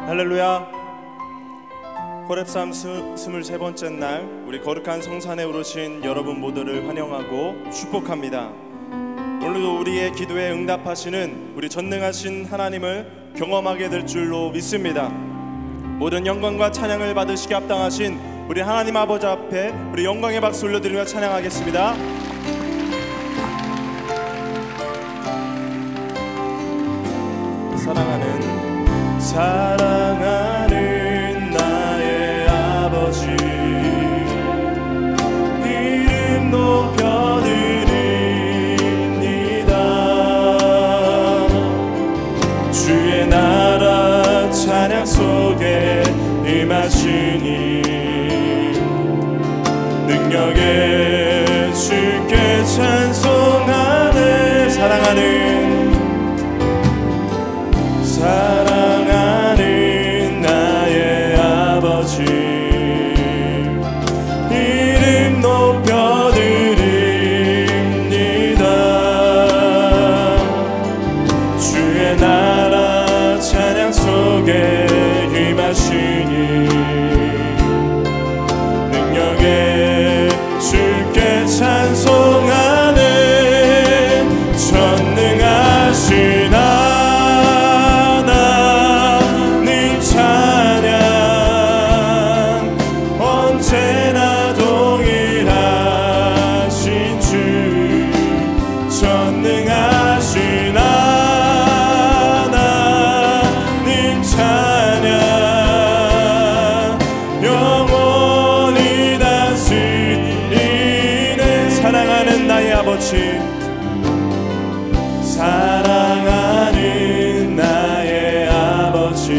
할렐루야. 호렙산 23번째 날 우리 거룩한 성산에 오르신 여러분 모두를 환영하고 축복합니다. 오늘도 우리의 기도에 응답하시는 우리 전능하신 하나님을 경험하게 될 줄로 믿습니다. 모든 영광과 찬양을 받으시기 합당하신 우리 하나님 아버지 앞에 우리 영광의 박수 올려드리며 찬양하겠습니다. 사랑하는 나의 아버지, 이름 높여드립니다. 주의 나라 찬양 속에 임하시니 능력에 주께 찬송하네. 사랑하는 나의 아버지, 이름 높여드립니다. 주의 나라 찬양 속에 임하시니 능력에 주께 찬송하네. 전능하신 사랑하는 나의 아버지,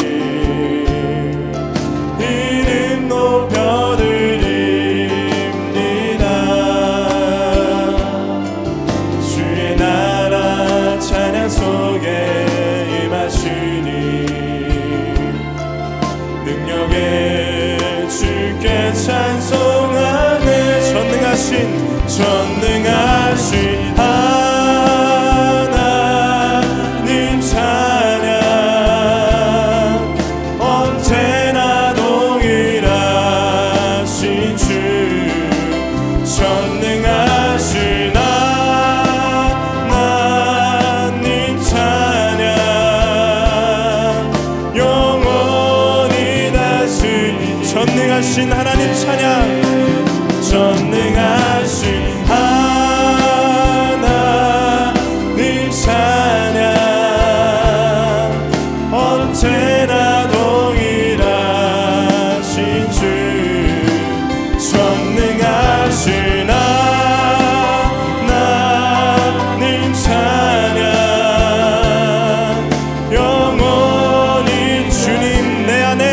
이름 높여드립니다. 주의 나라 찬양 속에 임하시니 능력에 주께 찬송하네. 전능하신 하나님 찬양, 언제나 동일하신 주. 전능하신 하나님 찬양, 영원히 다스린 전능하신 하나님 찬양. 전능하신 하나님 찬양, 언제나 동일하신 주. 전능하신 하나님 찬양, 영원히 주님 내 안에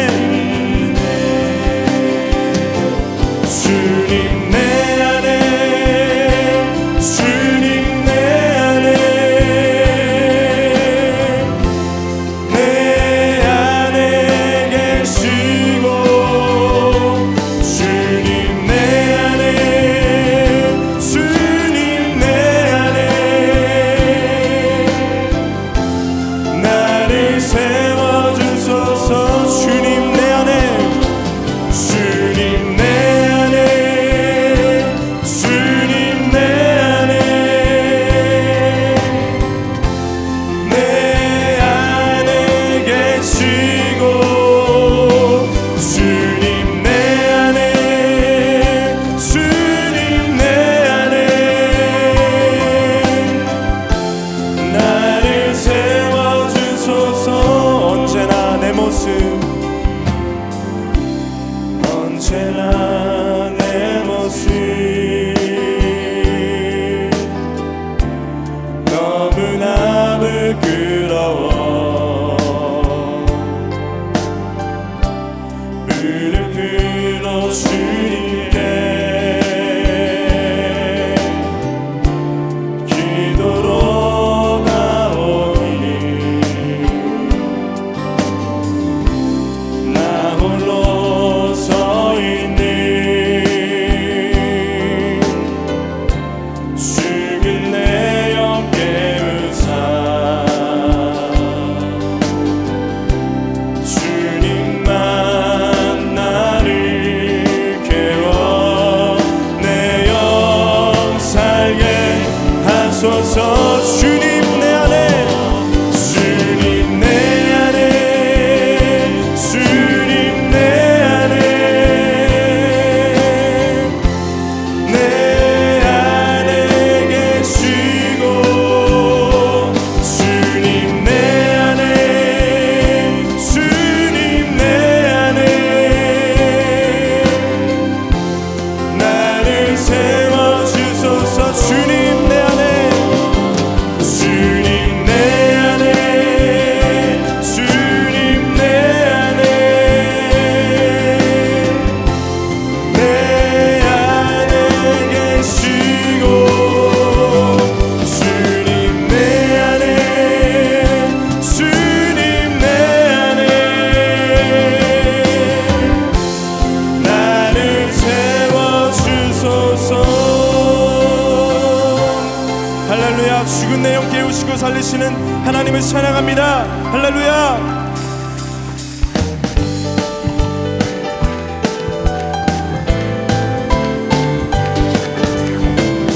되시는 하나님을 찬양합니다. 할렐루야.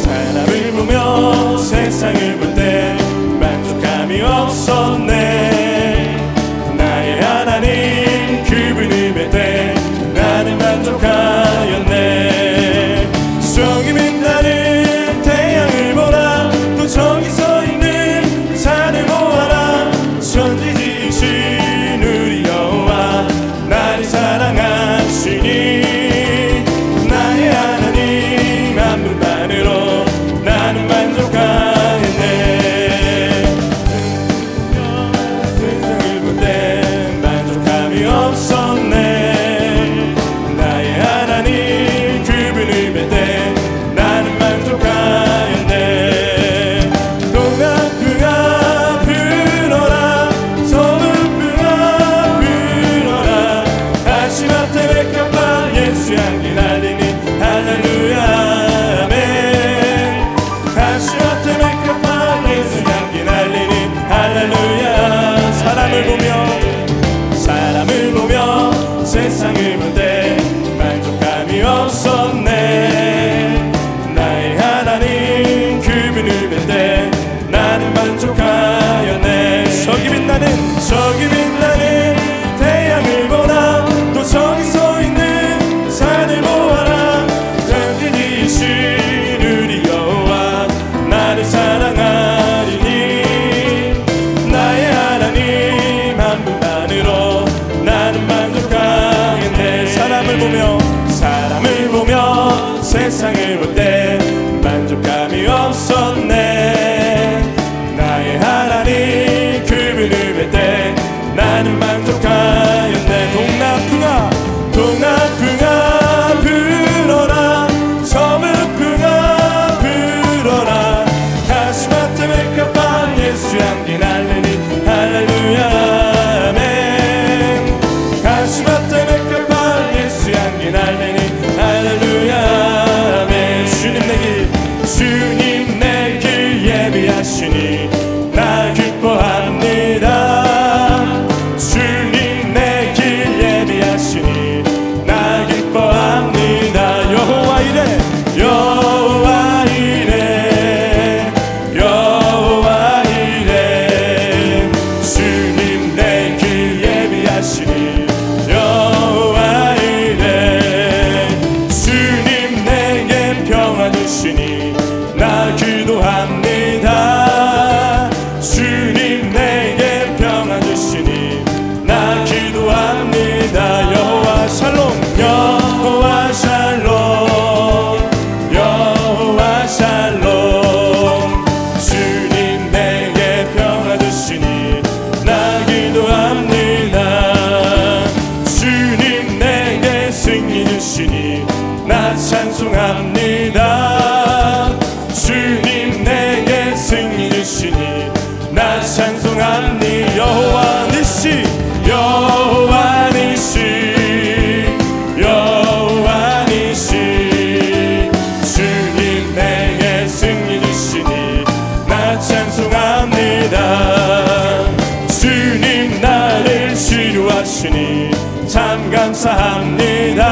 사람을 보며 세상을 볼 때 만족감이 없었네. 나의 하나님 그분을 뵐 때 나는 만족하였네. 저기 빛나는 태양을 보라. 또 저기 서 있는 산을 보아라. 천지지으신 우리 여호와 나를 사랑하시니 나의 하나님 한 분만으로 나는 만족하였네. 세상을 볼 때 만족감이 없었네. 나의 하나님 그분을 뵐 때 나는 만족하였네. 동학풍아 불어라. 서북풍아 불어라. 아시마테 백합화 예수 향기 날리니 할렐루야 아멘. 아시마테 백합화 예수 향기 날리니 할렐루야. 사람을 보며 세상을 볼 때 만족감이 없었네. 나의 하나님 그분을 뵐 때 나는 만족하였네. 저기 빛나는 태양을 보라. 또 저기 서 있는 산을 보아라. 전지지으신 우리 여호와 나를 사랑하리니 나의 하나님 한 분만으로 나는 만족하겠네. 사람을 보며 세상을 볼 때 만족감이 없었네. 나의 하나님 그분을 뵐 때 나는 만족하였네. 동남풍아 불어라. 서북풍아 불어라. 가시마테 백합화 예수 향기 날리니 할렐루야 아멘. 가시마테 백합화 예수 향기 날리니 할렐루야 아멘. 주님 내 길 예비하시니 나 기뻐합니다. 주님 내 길 예비하시니 나 기뻐합니다. 여호와 이래 주님 내 길 예비하시니 여호와 이래. 주님 내게 평화 주시니 나 기도합니다. 주님 내게 평화 주시니 나 기도합니다. 여호와 샬롬 여호와 샬롬 여호와 샬롬. 주님 내게 평화 주시니 나 기도합니다. 주님 내게 승리 주시니 나 찬송합니다. 주님 내게 승리 주시니 나 찬송합니다. 여호와 니시 여호와 니시 여호와 니시. 주님 내게 승리 주시니 나 찬송합니다. 주님 나를 치료하시니 참 감사합니다.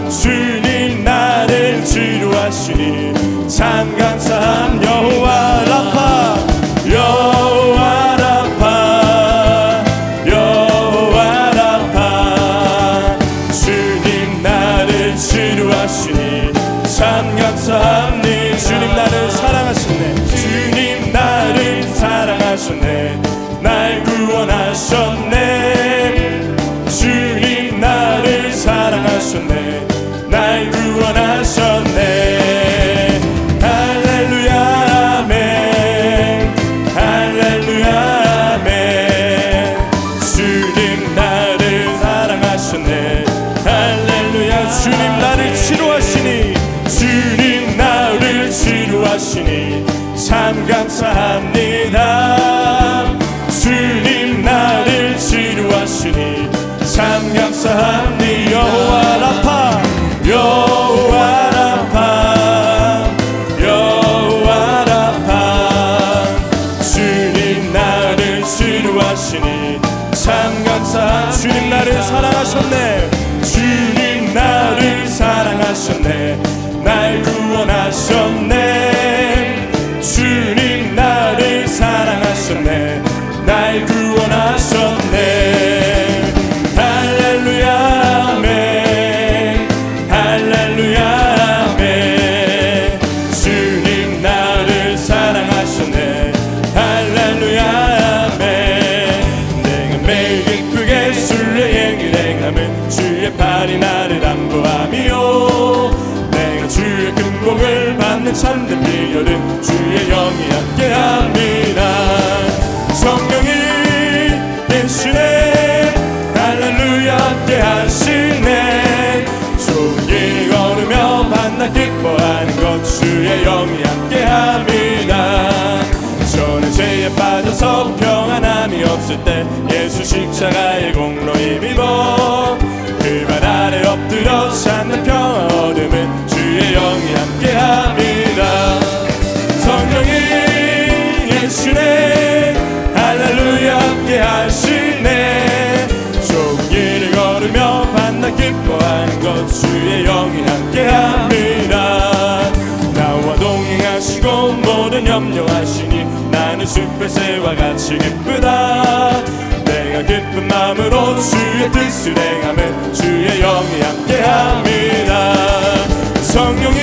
주님 나를 치료하시니 참 감사함. 여호와 라파 여호와 라파 여호와 라파. 주님 나를 치료하시니 참 감사합니다. 주님 나를 사랑하셨네. 주님 나를 사랑하셨네. 날 구원하셨네. 주님 나를 사랑하셨네. 날 구원하셨네. 할렐루야 아멘. 할렐루야 아멘. 주님 나를 사랑하셨네. 할렐루야. 주님 나를 치료하시니 주님 나를 치료하시니 참 감사합니다. 주님 나를 치료하시니 참 감사합니다. 여호와 라파 여호와 라파 여호와 라파. 사랑하시니 참 감사. 주님 나를 사랑하셨네. 주님 나를 사랑하셨네. 날 구원하셨네. 주님 나를 사랑하셨네. 날 구원하셨네. 할렐루야 아멘. 할렐루야 아멘. 주님 나를 사랑하셨네. 할렐루야 아멘. 내가 매일 기쁘게 순례행을 행하면 주의 팔이 나를 안보하며 내가 주의 금복을 받는 참된 비결은 주의 영이 함께합니다. 성령이 계시네. 할렐루야 함께하시네. 좋은 길 걸으며 만나 기뻐하는 것 주의 영이 함께합니다. 저는 죄에 빠져서 평안함이 없을 때 예수 십자가의 공로 힘입어 그 발 아래 엎드려 찾는 평화 얻음은 주의 영이 함께합니다. 성령이 계시네. 할렐루야 함께하시네. 좋은 길을 걸으며 만나 기뻐하는 것 주의 영이 함께합니다. 나와 동행하시고 모든 염려하시니 나는 숲의 새와 같이 기쁘다. 내가 기쁜 마음으로 주의 뜻을 행하면 주의 영이 함께합니다. 성령이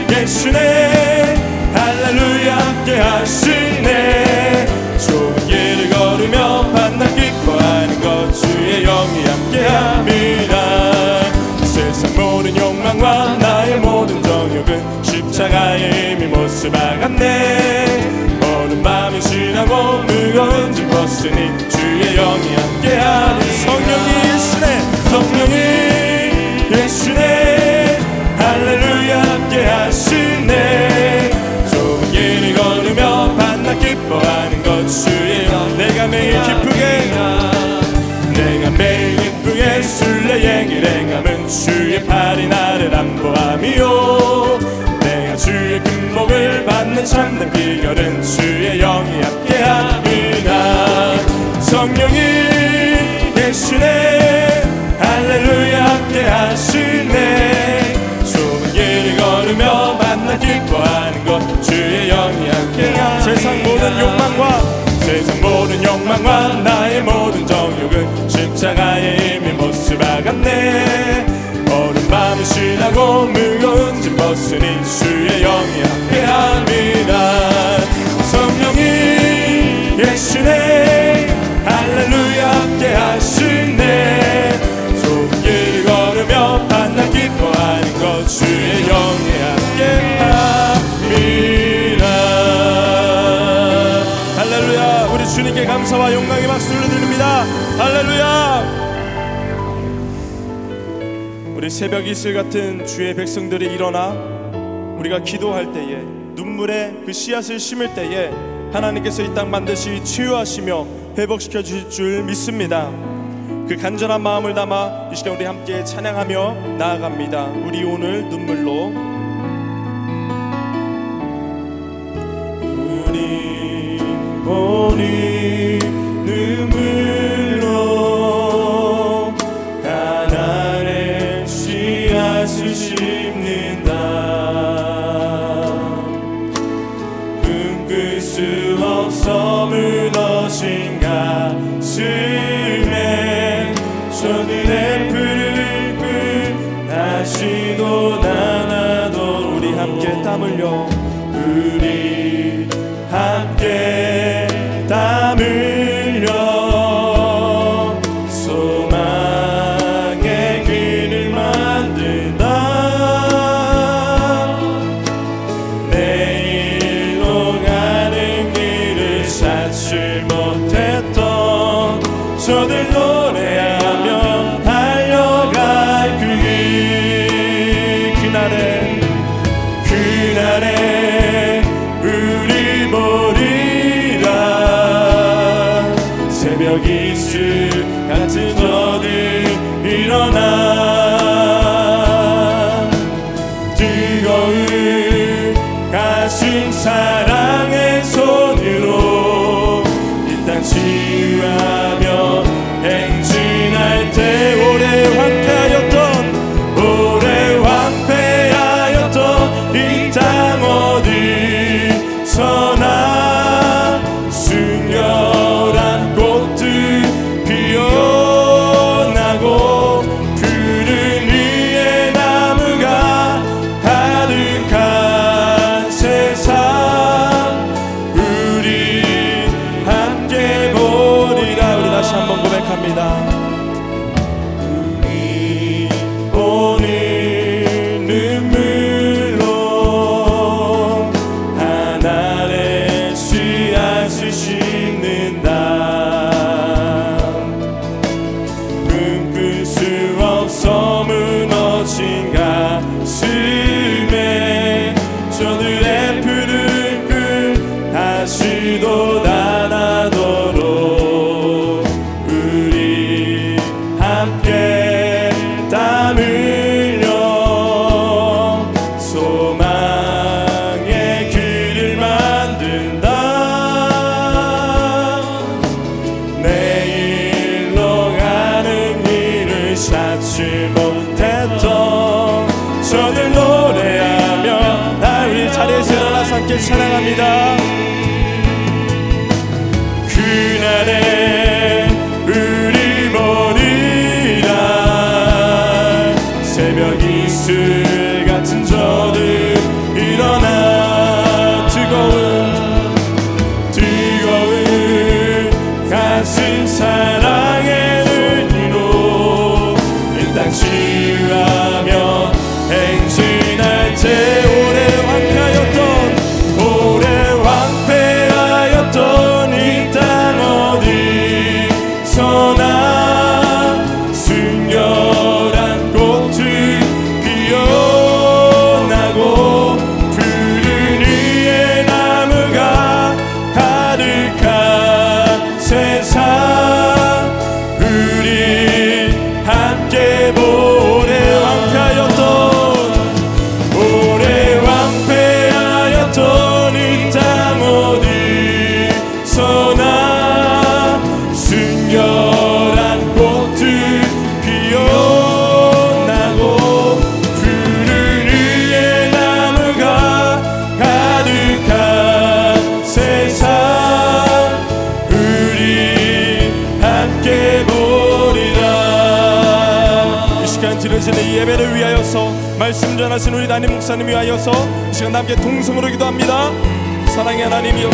계시네. 할렐루야 함께하시네. 좋은 길을 걸으며 만나 기뻐하는 것 주의 영이 함께합니다. 세상 모든 욕망과 나의 모든 정욕은 십자가의 힘이 못 박았네. 어느 마음이 지나고 무거운 짐 벗으니 주의 영이 함께하니 성령이 계시네. 성령이 계시네. 할렐루야 함께하시네. 좋은 길을 걸으며 만나 기뻐하는 것 주의 영. 내가 매일 기쁘게 순례행을 행하면 주의 팔이 나를 안보하며 내가 주의 금복을 받는 참된 비결은 주의 영이 함께합니다. 성령이 계시네. 할렐루야 함께하시네. 좋은 길을 걸으며 만나 기뻐하는 것 주의 영이 함께합니다. 세상 모든 욕망과 나의 모든 정욕은 십자가의 힘이 못 박았네. 어른 밤이 지나고 무거운 짐 벗으니 주의 영이 함께합니다. 성령이 계시네. 할렐루야 함께하시네. 좋은 길을 걸으며 만나 기뻐하는 것 주의 영이 함께합니다. 할렐루야. 우리 주님께 감사와 영광의 박수를 드립니다. 할렐루야. 우리 새벽 이슬 같은 주의 백성들이 일어나 우리가 기도할 때에 눈물의 그 씨앗을 심을 때에 하나님께서 이 땅 반드시 치유하시며 회복시켜 주실 줄 믿습니다. 그 간절한 마음을 담아 이 시간 우리 함께 찬양하며 나아갑니다. 우리 오늘 눈물로 우리 오늘 눈물로 하나님의 씨앗을 심는다. 꿈꿀 수 없어 무너진 가슴에 저들의 불을 다시 돋아나도 우리 함께 땀 흘려 우리 함께 땀 흘려 소망의 길을 만든다. 내일로 가는 길을 찾지 못했던 저들 노래하며 달려갈 그 길. 그날에 우리 보리라. 새벽 이슬 같은 저들 일어나 뜨거운 가슴 사랑의 손으로 이 땅 지우 치유하며 행진할 때 오래 황폐하였던 이 땅 어디서나 순결한 꽃들 피어나고 푸른 위에 나무가 가득한 세상 우리 함께 보리라. 우리 다시 한번 고백합니다. 우리 오늘 눈물로 하늘의 씨앗을 심는다. 꿈꿀 수 없어 무너진 가슴에 저들의 푸른 꿈 다시 돋아나도록 우리 함께 땀 흘려 소망의 길을 만든다. 내일로 가는 길을 찾지 못했던 저들 노래하며 나 우리 자리에서 일어나서 함께 찬양합니다. 그날에 우리 보리라. 새벽 이슬 같은 저들 일어나 뜨거운 가슴 사랑의 눈으로 이 땅 치유하며 행진할 때 오래 황폐하였던 이 땅 어디서나 순결한 꽃들 피어나고 푸른 위에 나무가 가득한 세상 우리 함께 오래 황폐하였던 이 땅 어디서나 순결한 꽃들 피어나고 푸른 위에 나무가 가득한 세상 우리 함께 보리라. 이 시간 드려지는 이 예배를 위하여서 말씀 전하신 우리 담임 목사님 위하여서 이 시간 함께 동성으로 기도합니다. 사랑의 하나님이여,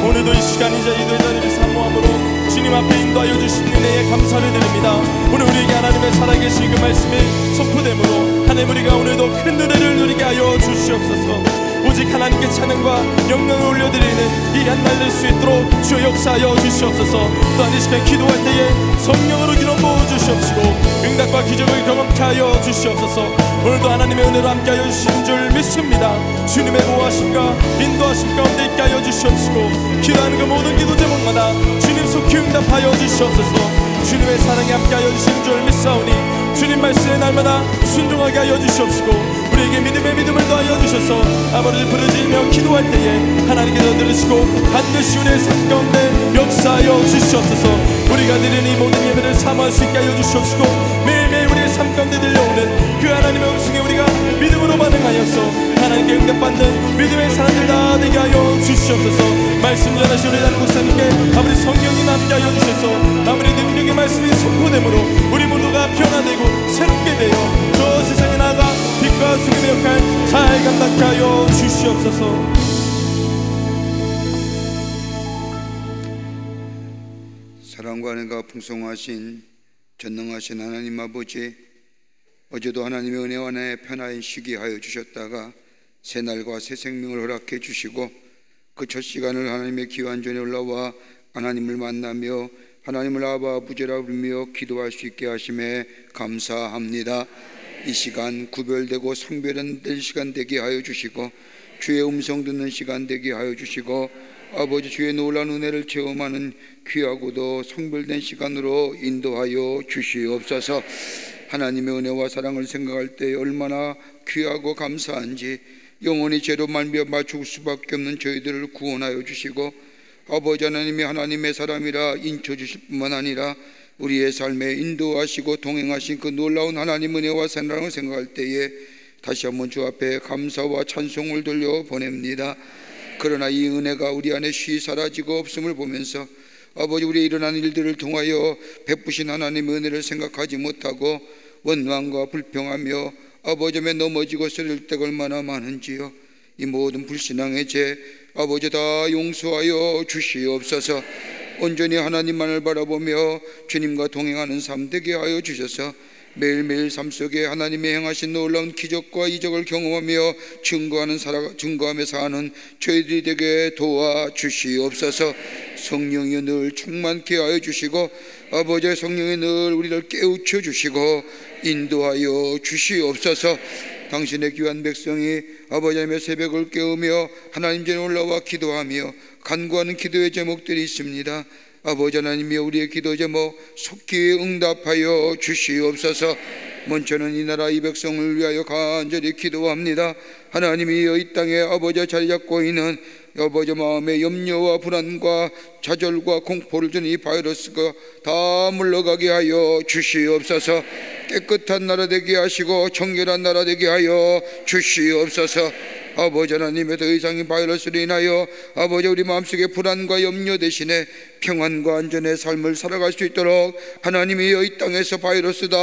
오늘도 이 시간 이제 이들 자리를 사모함으로 주님 앞에 인도하여 주신 은혜에 감사를 드립니다. 오늘 우리에게 하나님의 살아계신 그 말씀이 선포됨으로 하나님 우리가 오늘도 큰 은혜를 누리게 하여 주시옵소서. 오직 하나님께 찬양과 영광을 올려드리는 이 한 날 될 수 있도록 주여 역사하여 주시옵소서. 또한 이 시간 기도할 때에 성령으로 기름 부어 주시옵시고 응답과 기적을 경험케 하여 주시옵소서. 오늘도 하나님의 은혜로 함께하여 주신 줄 믿습니다. 주님의 보호하심과 인도하심 가운데 있게 하여 주시옵시고 기도하는 그 모든 기도 제목마다 주님 속히 응답하여 주시옵소서. 주님의 사랑에 함께하여 주신 줄 믿사오니 주님 말씀에 날마다 순종하게 하여 주시옵시고 우리에게 믿음의 믿음을 더하여 주셔서 아버지를 부르짖으며 기도할 때에 하나님께서 들으시고 반드시 우리의 삶 가운데 역사하여 주시옵소서. 우리가 드리는 이 모든 예배를 사모할 수 있게 하여 주시옵시고 매일매일 우리의 삶 가운데 들려오는 그 하나님의 음성에 우리가 믿음으로 반응하여서 하나님께 응답받는 믿음의 사람들 다 되게 하여 주시옵소서. 말씀 전하신 우리 담임 목사님께 아버지 성령이 함께 하여 주셔서 아버지 능력의 말씀이 선포되므로 우리 모두가 변화되고 새롭게 되어 저 세상에 나아가 빛과 소금의 역할 잘 감당케 하여 주시옵소서. 사랑과 은혜가 풍성하신 전능하신 하나님 아버지, 어제도 하나님의 은혜와 내 편안히 쉬게 하여 주셨다가 새날과 새 생명을 허락해 주시고 그 첫 시간을 하나님의 귀한 전에 올라와 하나님을 만나며 하나님을 아바 아버지라 부르며 기도할 수 있게 하심에 감사합니다. 이 시간 구별되고 성별된 시간 되게 하여 주시고 주의 음성 듣는 시간 되게 하여 주시고 아버지 주의 놀라운 은혜를 체험하는 귀하고도 성별된 시간으로 인도하여 주시옵소서. 하나님의 은혜와 사랑을 생각할 때 얼마나 귀하고 감사한지 영원히 죄로 말미암아 죽을 수밖에 없는 저희들을 구원하여 주시고 아버지 하나님이 하나님의 사람이라 인쳐주실 뿐만 아니라 우리의 삶에 인도하시고 동행하신 그 놀라운 하나님 은혜와 사랑을 생각할 때에 다시 한번 주 앞에 감사와 찬송을 돌려보냅니다. 그러나 이 은혜가 우리 안에 쉬 사라지고 없음을 보면서 아버지, 우리의 일어난 일들을 통하여 베푸신 하나님의 은혜를 생각하지 못하고 원망과 불평하며 아버지에 넘어지고 쓰릴 때가 얼마나 많은지요. 이 모든 불신앙의 죄 아버지 다 용서하여 주시옵소서. 온전히 하나님만을 바라보며 주님과 동행하는 삶 되게 하여 주셔서 매일매일 삶 속에 하나님의 행하신 놀라운 기적과 이적을 경험하며 증거하며 사는 저희들이 되게 도와주시옵소서. 성령이 늘 충만케 하여 주시고 아버지의 성령이 늘 우리를 깨우쳐 주시고 인도하여 주시옵소서. 당신의 귀한 백성이 아버지 하나님의 새벽을 깨우며 하나님 전에 올라와 기도하며 간구하는 기도의 제목들이 있습니다. 아버지 하나님이여, 우리의 기도 제목 속히 응답하여 주시옵소서. 먼저는 이 나라 이 백성을 위하여 간절히 기도합니다. 하나님이여, 이 땅에 아버지 자리 잡고 있는 아버지 마음의 염려와 불안과 좌절과 공포를 주는 이 바이러스가 다 물러가게 하여 주시옵소서. 깨끗한 나라 되게 하시고 정결한 나라 되게 하여 주시옵소서. 아버지 하나님의 더 이상의 바이러스로 인하여 아버지 우리 마음속에 불안과 염려 대신에 평안과 안전의 삶을 살아갈 수 있도록 하나님이여, 이 땅에서 바이러스 다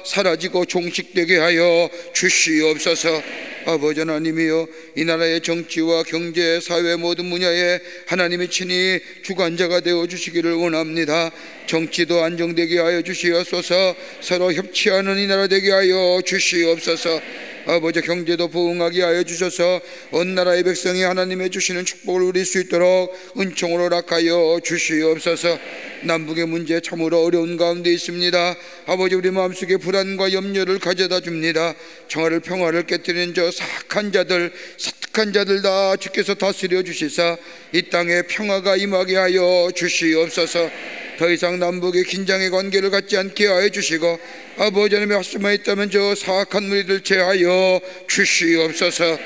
사라지고 종식되게 하여 주시옵소서. 아버지 하나님이여, 이 나라의 정치와 경제, 사회 모든 분야에 하나님이 친히 주관자가 되어 주시기를 원합니다. 정치도 안정되게 하여 주시옵소서. 서로 협치하는 이 나라 되게 하여 주시옵소서. 아버지, 경제도 부흥하게 하여 주셔서 온 나라의 백성이 하나님의 주시는 축복을 누릴 수 있도록 은총으로 락하여 주시옵소서. 남북의 문제 참으로 어려운 가운데 있습니다. 아버지, 우리 마음속에 불안과 염려를 가져다 줍니다. 평화를 깨뜨리는 저 사악한 자들, 사특한 자들 다 주께서 다스려 주시사 이 땅에 평화가 임하게 하여 주시옵소서. 더 이상 남북의 긴장의 관계를 갖지 않게 하여 주시고 아버지 하나님의 말씀만 있다면 저 사악한 무리들 제하여 주시옵소서.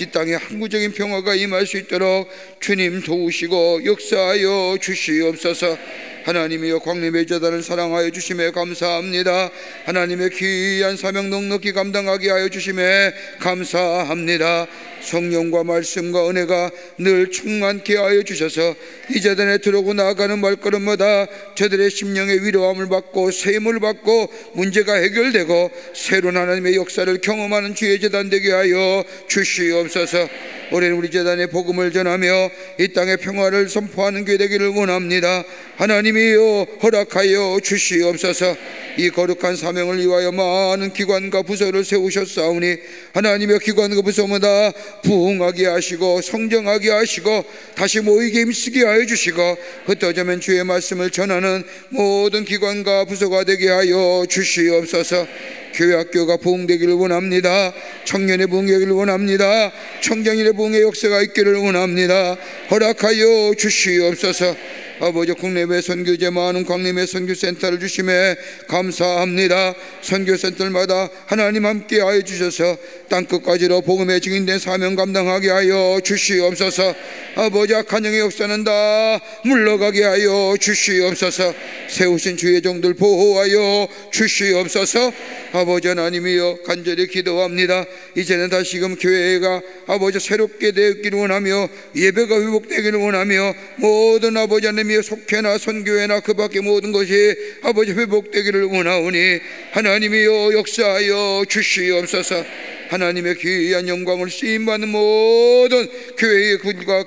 이 땅에 항구적인 평화가 임할 수 있도록 주님 도우시고 역사하여 주시옵소서. 하나님이여, 광림의 재단을 사랑하여 주심에 감사합니다. 하나님의 귀한 사명 넉넉히 감당하게 하여 주심에 감사합니다. 성령과 말씀과 은혜가 늘 충만케 하여 주셔서 이 재단에 들어오고 나아가는 발걸음마다 저들의 심령의 위로함을 받고 세임을 받고 문제가 해결되고 새로운 하나님의 역사를 경험하는 주의 재단 되게 하여 주시옵소서. 올해는 우리 재단의 복음을 전하며 이 땅의 평화를 선포하는 교회 되기를 원합니다. 하나님이여, 허락하여 주시옵소서. 이 거룩한 사명을 위하여 많은 기관과 부서를 세우셨사오니 하나님의 기관과 부서마다 부흥하게 하시고 성장하게 하시고 다시 모이게 힘쓰게 하여 주시고 흩어져면 주의 말씀을 전하는 모든 기관과 부서가 되게 하여 주시옵소서. 교회 학교가 부흥되기를 원합니다. 청년의 부흥되기를 원합니다. 청장년의 부흥의 역사가 있기를 원합니다. 허락하여 주시옵소서. 아버지, 국내외 선교제 많은 광림의 선교센터를 주심에 감사합니다. 선교센터마다 하나님 함께 하여 주셔서 땅끝까지로 복음에 증인된 사명 감당하게 하여 주시옵소서. 아버지, 악한 영의 역사는 다 물러가게 하여 주시옵소서. 세우신 주의 종들 보호하여 주시옵소서. 아버지 하나님이여, 간절히 기도합니다. 이제는 다시금 교회가 아버지 새롭게 되기를 원하며 예배가 회복되기를 원하며 모든 아버지 하나님의 속회나 선교회나 그 밖의 모든 것이 아버지 회복되기를 원하오니 하나님이여, 역사하여 주시옵소서. 하나님의 귀한 영광을 쓰임받는 모든 교회의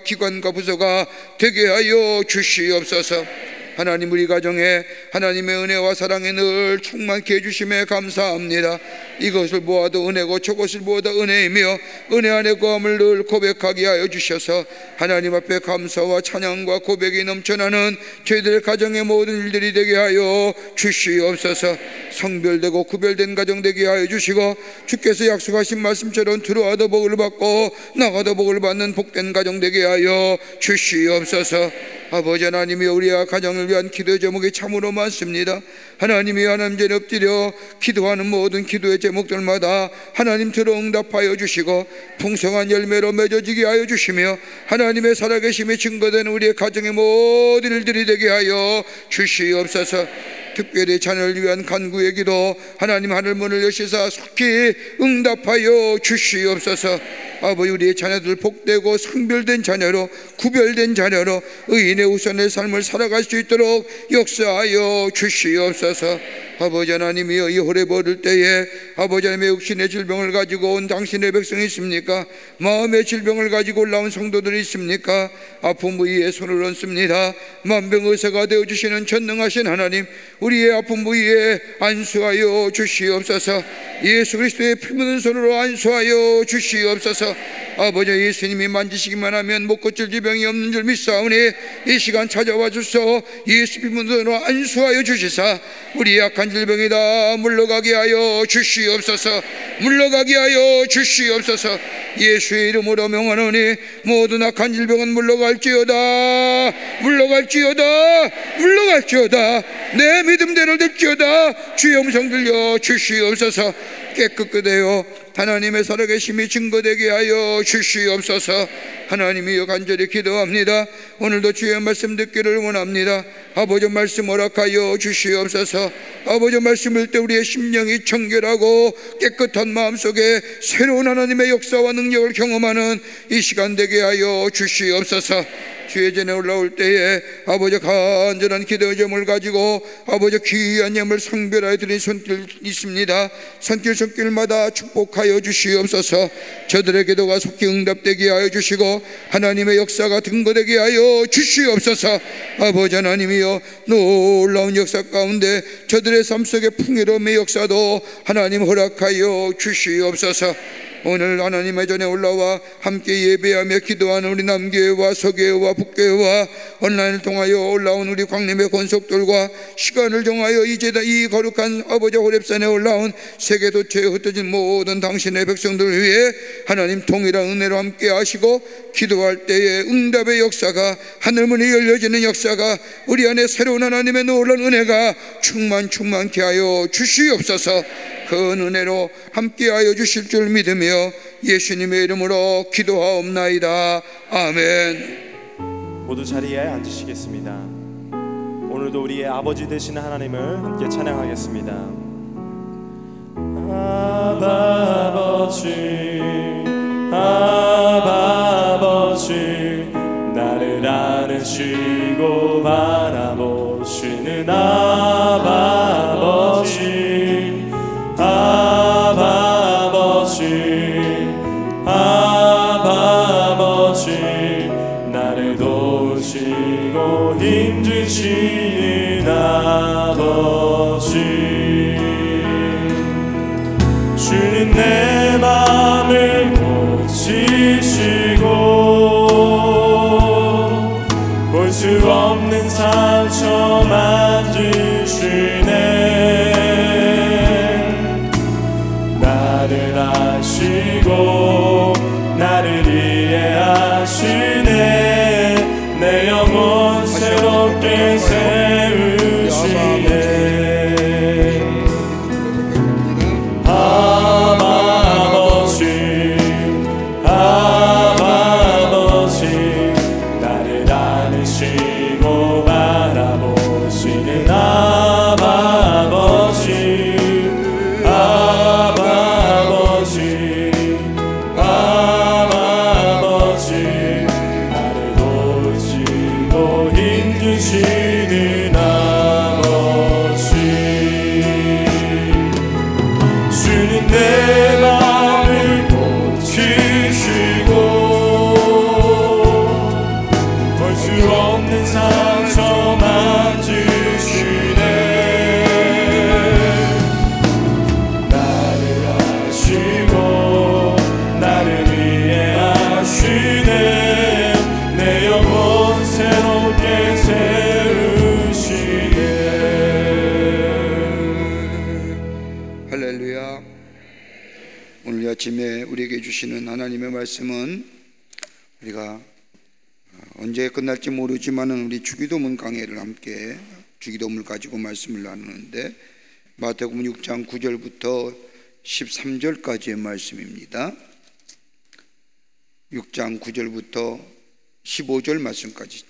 기관과 부서가 되게 하여 주시옵소서. 하나님, 우리 가정에 하나님의 은혜와 사랑에 늘 충만케 해주심에 감사합니다. 이것을 보아도 은혜고 저것을 보아도 은혜이며 은혜 안에 거함을 늘 고백하게 하여 주셔서 하나님 앞에 감사와 찬양과 고백이 넘쳐나는 저희들의 가정의 모든 일들이 되게 하여 주시옵소서. 성별되고 구별된 가정 되게 하여 주시고 주께서 약속하신 말씀처럼 들어와도 복을 받고 나가도 복을 받는 복된 가정 되게 하여 주시옵소서. 아버지 하나님이 우리와 가정을 위한 기도의 제목이 참으로 많습니다. 하나님이 하나님 전에 엎드려 기도하는 모든 기도의 제목들마다 하나님 들어 응답하여 주시고 풍성한 열매로 맺어지게 하여 주시며 하나님의 살아계심이 증거되는 우리의 가정의 모든 일들이 되게 하여 주시옵소서. 특별히 자녀를 위한 간구의 기도 하나님 하늘문을 여시사 속히 응답하여 주시옵소서. 아버지 우리의 자녀들 복되고 성별된 자녀로 구별된 자녀로 의인의 우선의 삶을 살아갈 수 있도록 역사하여 주시옵소서. 아버지 하나님이여 이 호렙 얻을 때에 아버지 하나님의 육신의 질병을 가지고 온 당신의 백성이 있습니까? 마음의 질병을 가지고 올라온 성도들이 있습니까? 아픔 부위에 손을 얹습니다. 만병의사가 되어주시는 전능하신 하나님 우리의 아픔 부위에 안수하여 주시옵소서. 예수 그리스도의 피 묻은 손으로 안수하여 주시옵소서. 아버지 예수님이 만지시기만 하면 못 고칠 질병이 없는 줄 믿사오니 이 시간 찾아와 주소 예수 피 묻은 손으로 안수하여 주시사 우리의 약한 질병이다 물러가게 하여 주시옵소서. 물러가게 하여 주시옵소서. 예수의 이름으로 명하노니 모든 악한 질병은 물러갈지어다. 물러갈지어다. 물러갈지어다. 내 믿음대로 될지어다. 주의 음성 들려 주시옵소서. 깨끗게 되어 하나님의 살아계심이 증거되게 하여 주시옵소서. 하나님이여 간절히 기도합니다. 오늘도 주의 말씀 듣기를 원합니다. 아버지 말씀 허락하여 주시옵소서. 아버지 말씀을 때 우리의 심령이 청결하고 깨끗한 마음속에 새로운 하나님의 역사와 능력을 경험하는 이 시간 되게 하여 주시옵소서. 주의 전에 올라올 때에 아버지 간절한 기도의 점을 가지고 아버지 귀한 예물 성별하여 드린 손길 있습니다. 손길마다 축복하여 주시옵소서. 저들의 기도가 속히 응답되게 하여 주시고 하나님의 역사가 증거되게 하여 주시옵소서. 아버지 하나님이여 놀라운 역사 가운데 저들의 삶 속에 풍요로움의 역사도 하나님 허락하여 주시옵소서. 오늘 하나님의 전에 올라와 함께 예배하며 기도하는 우리 남교회와 서교회와 북교회와 온라인을 통하여 올라온 우리 광림의 권속들과 시간을 정하여 이제다 이 거룩한 아버지 호렙산에 올라온 세계 도처에 흩어진 모든 당신의 백성들을 위해 하나님 동일한 은혜로 함께 하시고 기도할 때에 응답의 역사가 하늘문이 열려지는 역사가 우리 안에 새로운 하나님의 놀라운 은혜가 충만케 하여 주시옵소서. 그 은혜로 함께하여 주실 줄 믿으며 예수님의 이름으로 기도하옵나이다. 아멘. 모두 자리에 앉으시겠습니다. 오늘도 우리의 아버지 되시는 하나님을 함께 찬양하겠습니다. 아바 아버지 나를 안으시고 바라보시는 아바 아버지 나를 도우시고 힘주시는 아버지 주는 내 맘을 고치시고 볼 수 없는 상처 만지시네. 나를 아시고 나를 이해하시네. 내 영혼 새롭게 세우시네. 아버지 나를 안으시고 바라보시는 아버지 나를 도우시고 힘주시는 아버지 주는 내 맘을 고치시고 볼 수 없는 상처 만지시네. 나를 아시고 나를 이해하시네. 내 영혼 새롭게 세우시네. 할렐루야. 오늘 아침에 우리에게 주시는 하나님의 말씀은 우리가 언제 끝날지 모르지만 우리 주기도문 강해를 함께 주기도문을 가지고 말씀을 나누는데 마태복음 6장 9절부터 13절까지의 말씀입니다. 6장 9절부터 15절 말씀까지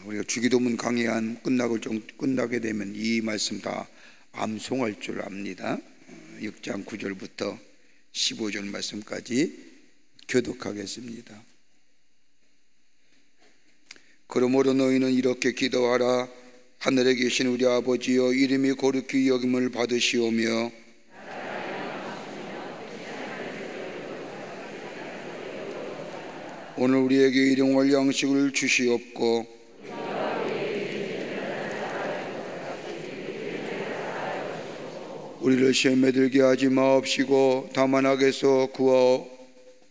우리가 주기도문 강해한 끝나게 되면 이 말씀 다 암송할 줄 압니다. 6장 9절부터 15절 말씀까지 교독하겠습니다. 그러므로 너희는 이렇게 기도하라. 하늘에 계신 우리 아버지여, 이름이 거룩히 여김을 받으시오며 오늘 우리에게 일용할 양식을 주시옵고 우리를 시험에 들게 하지 마옵시고 다만 악에서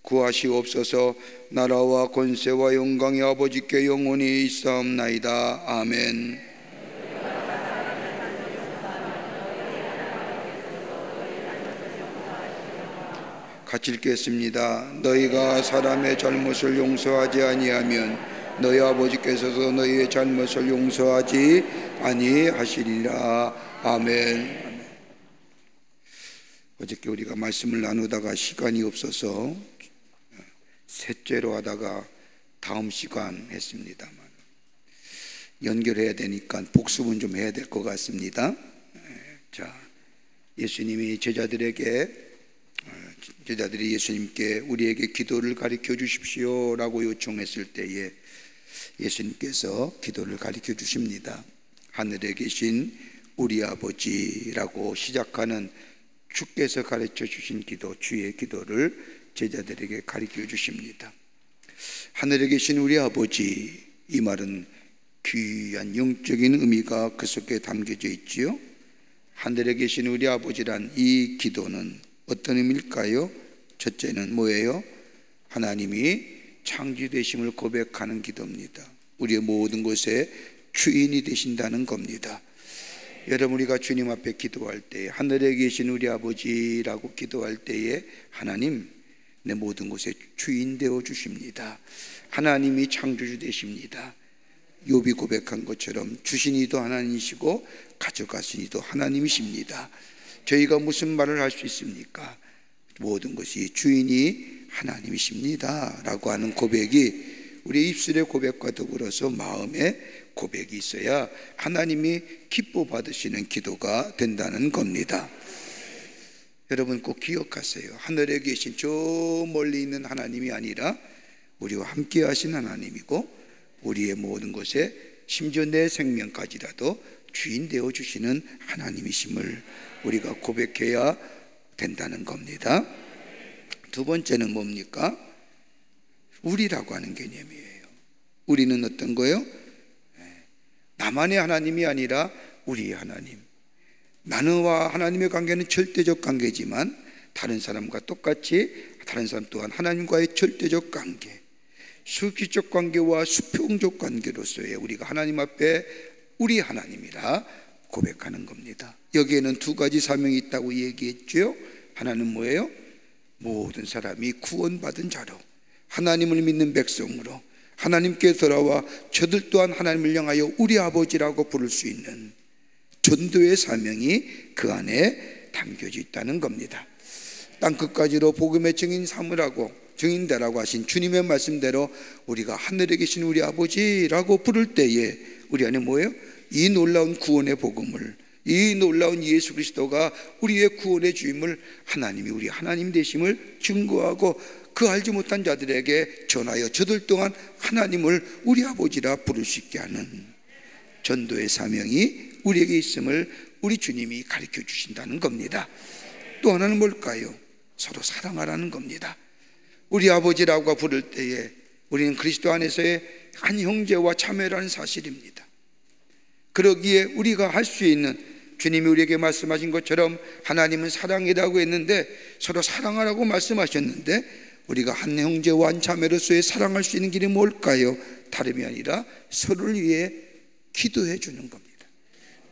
구하시옵소서. 나라와 권세와 영광이 아버지께 영원히 있사옵나이다. 아멘. 같이 읽겠습니다. 너희가 사람의 잘못을 용서하지 아니하면 너희 아버지께서도 너희의 잘못을 용서하지 아니하시리라. 아멘. 어저께 우리가 말씀을 나누다가 시간이 없어서 셋째로 하다가 다음 시간 했습니다만 연결해야 되니까 복습은 좀 해야 될 것 같습니다. 자, 예수님이 제자들이 예수님께 우리에게 기도를 가르쳐 주십시오 라고 요청했을 때에 예수님께서 기도를 가르쳐 주십니다. 하늘에 계신 우리 아버지라고 시작하는 주께서 가르쳐 주신 기도, 주의 기도를 제자들에게 가르쳐 주십니다. 하늘에 계신 우리 아버지, 이 말은 귀한 영적인 의미가 그 속에 담겨져 있지요. 하늘에 계신 우리 아버지란 이 기도는 어떤 의미일까요? 첫째는 뭐예요? 하나님이 창조되심을 고백하는 기도입니다. 우리의 모든 것에 주인이 되신다는 겁니다. 여러분, 우리가 주님 앞에 기도할 때, 하늘에 계신 우리 아버지라고 기도할 때에 하나님, 내 모든 것에 주인 되어 주십니다. 하나님이 창조주 되십니다. 욥이 고백한 것처럼 주신 이도 하나님이시고 가져가신 이도 하나님이십니다. 저희가 무슨 말을 할 수 있습니까? 모든 것이 주인이 하나님이십니다 라고 하는 고백이 우리 입술의 고백과 더불어서 마음의 고백이 있어야 하나님이 기뻐 받으시는 기도가 된다는 겁니다. 여러분 꼭 기억하세요. 하늘에 계신 저 멀리 있는 하나님이 아니라 우리와 함께 하신 하나님이고 우리의 모든 것에 심지어 내 생명까지라도 주인 되어 주시는 하나님이심을 우리가 고백해야 된다는 겁니다. 두 번째는 뭡니까? 우리라고 하는 개념이에요. 우리는 어떤 거예요? 나만의 하나님이 아니라 우리의 하나님. 나와 하나님의 관계는 절대적 관계지만 다른 사람과 똑같이 다른 사람 또한 하나님과의 절대적 관계, 수기적 관계와 수평적 관계로서의 우리가 하나님 앞에 우리 하나님이라 고백하는 겁니다. 여기에는 두 가지 사명이 있다고 얘기했죠. 하나는 뭐예요? 모든 사람이 구원받은 자로 하나님을 믿는 백성으로 하나님께 돌아와 저들 또한 하나님을 향하여 우리 아버지라고 부를 수 있는 전도의 사명이 그 안에 담겨져 있다는 겁니다. 땅끝까지로 복음의 증인 삼으라고 증인되라고 하신 주님의 말씀대로 우리가 하늘에 계신 우리 아버지라고 부를 때에 우리 안에 뭐예요? 이 놀라운 구원의 복음을, 이 놀라운 예수 그리스도가 우리의 구원의 주임을, 하나님이 우리 하나님 되심을 증거하고 그 알지 못한 자들에게 전하여 저들 또한 하나님을 우리 아버지라 부를 수 있게 하는 전도의 사명이 우리에게 있음을 우리 주님이 가르쳐 주신다는 겁니다. 또 하나는 뭘까요? 서로 사랑하라는 겁니다. 우리 아버지라고 부를 때에 우리는 그리스도 안에서의 한 형제와 자매라는 사실입니다. 그러기에 우리가 할 수 있는, 주님이 우리에게 말씀하신 것처럼 하나님은 사랑이라고 했는데 서로 사랑하라고 말씀하셨는데 우리가 한 형제와 한 자매로서의 사랑할 수 있는 길이 뭘까요? 다름이 아니라 서로를 위해 기도해 주는 겁니다.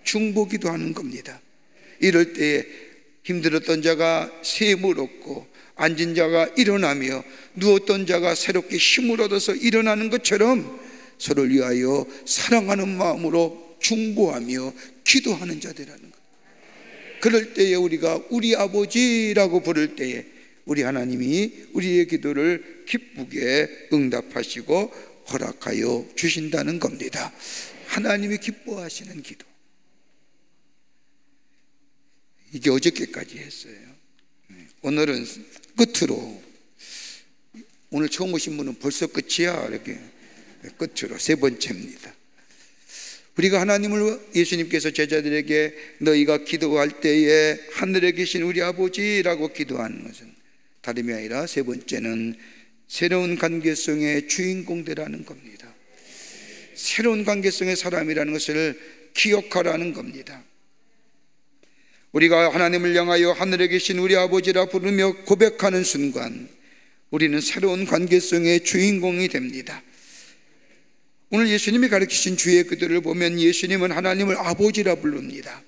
중보기도 하는 겁니다. 이럴 때에 힘들었던 자가 셈을 얻고 앉은 자가 일어나며 누웠던 자가 새롭게 힘을 얻어서 일어나는 것처럼 서로를 위하여 사랑하는 마음으로 중보하며 기도하는 자들이라는 것. 그럴 때에 우리가 우리 아버지라고 부를 때에 우리 하나님이 우리의 기도를 기쁘게 응답하시고 허락하여 주신다는 겁니다. 하나님이 기뻐하시는 기도. 이게 어저께까지 했어요. 오늘은 끝으로, 오늘 처음 오신 분은 벌써 끝이야. 이렇게 끝으로 세 번째입니다. 우리가 하나님을, 예수님께서 제자들에게 너희가 기도할 때에 하늘에 계신 우리 아버지라고 기도하는 것은 다름이 아니라 세 번째는 새로운 관계성의 주인공 되라는 겁니다. 새로운 관계성의 사람이라는 것을 기억하라는 겁니다. 우리가 하나님을 향하여 하늘에 계신 우리 아버지라 부르며 고백하는 순간 우리는 새로운 관계성의 주인공이 됩니다. 오늘 예수님이 가르치신 주의 기도를 보면 예수님은 하나님을 아버지라 부릅니다.